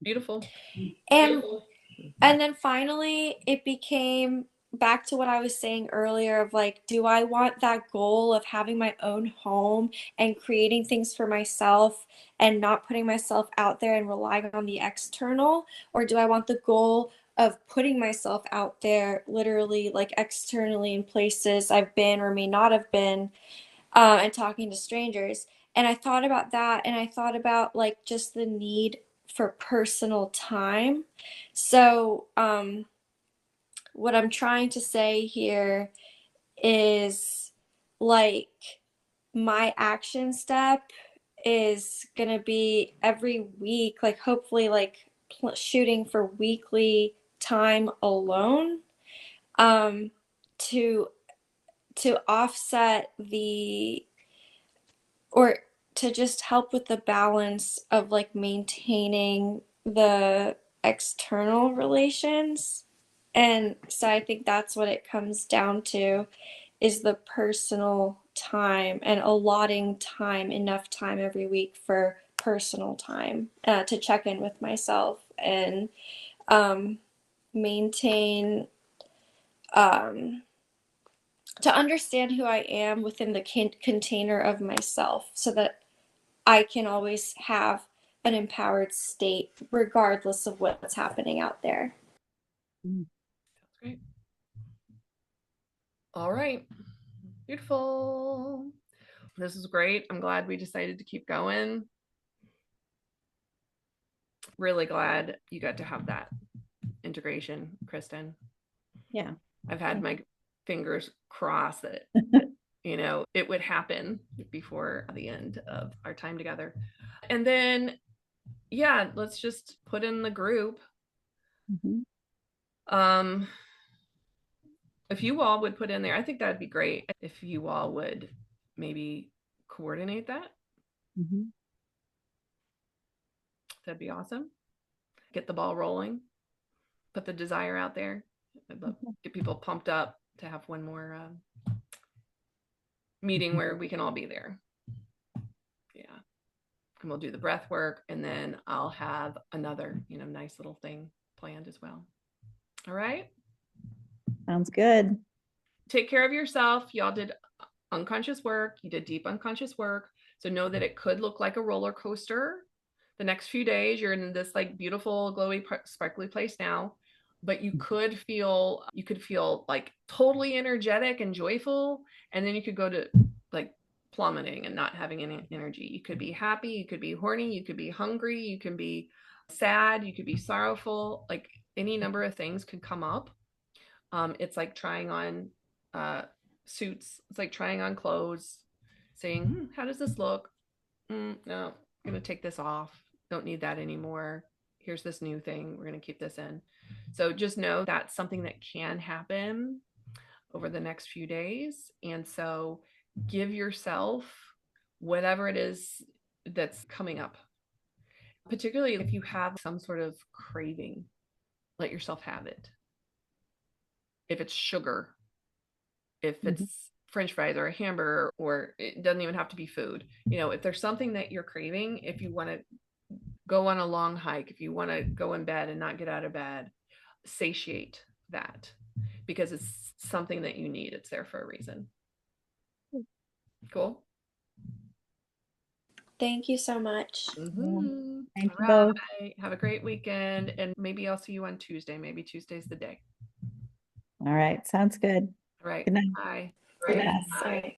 Beautiful. And And then finally, it became back to what I was saying earlier of like, do I want that goal of having my own home and creating things for myself and not putting myself out there and relying on the external? Or do I want the goal of putting myself out there, literally, like externally in places I've been or may not have been, and talking to strangers? And I thought about that, and I thought about like just the need for personal time. So, what I'm trying to say here is like my action step is gonna be every week, like hopefully, like shooting for weekly time alone, um, to offset the, or to just help with the balance of like maintaining the external relations. And so I think that's what it comes down to, is the personal time and allotting time, enough time every week for personal time, to check in with myself and um, maintain, um, to understand who I am within the container of myself so that I can always have an empowered state regardless of what's happening out there. Mm. That's great. All right. Beautiful. This is great. I'm glad we decided to keep going. Really glad you got to have that integration, Kristen. Yeah. I've had my fingers crossed that it would happen before the end of our time together. And then yeah, let's just put in the group Mhm. um If you all would put in there, I think that'd be great if you all would maybe coordinate that. Mhm. That'd be awesome. Get the ball rolling, put the desire out there. I'd love to get people pumped up to have one more meeting where we can all be there. Yeah. And we'll do the breath work, and then I'll have another, nice little thing planned as well. All right. Sounds good. Take care of yourself. Y'all did unconscious work. You did deep unconscious work. So know that it could look like a roller coaster. The next few days, you're in this like beautiful, glowy, sparkly place now, but you could feel like totally energetic and joyful, and then you could go to like plummeting and not having any energy. You could be happy, you could be horny, you could be hungry, you can be sad, you could be sorrowful. Like any number of things could come up. It's like trying on suits. It's like trying on clothes, saying, how does this look? No, I'm going to take this off. Don't need that anymore. Here's this new thing. We're going to keep this in. So just know that's something that can happen over the next few days. And so give yourself whatever it is that's coming up, particularly if you have some sort of craving, let yourself have it. If it's sugar, if Mhm. it's French fries or a hamburger, or it doesn't even have to be food. If there's something that you're craving, if you want to go on a long hike, if you want to go in bed and not get out of bed, satiate that because it's something that you need. It's there for a reason. Cool. Thank you so much. Mm-hmm. Thank All you both. right. Have a great weekend. And maybe I'll see you on Tuesday. Maybe Tuesday's the day. All right. Sounds good. All right. Good night. Bye. Yes, all right.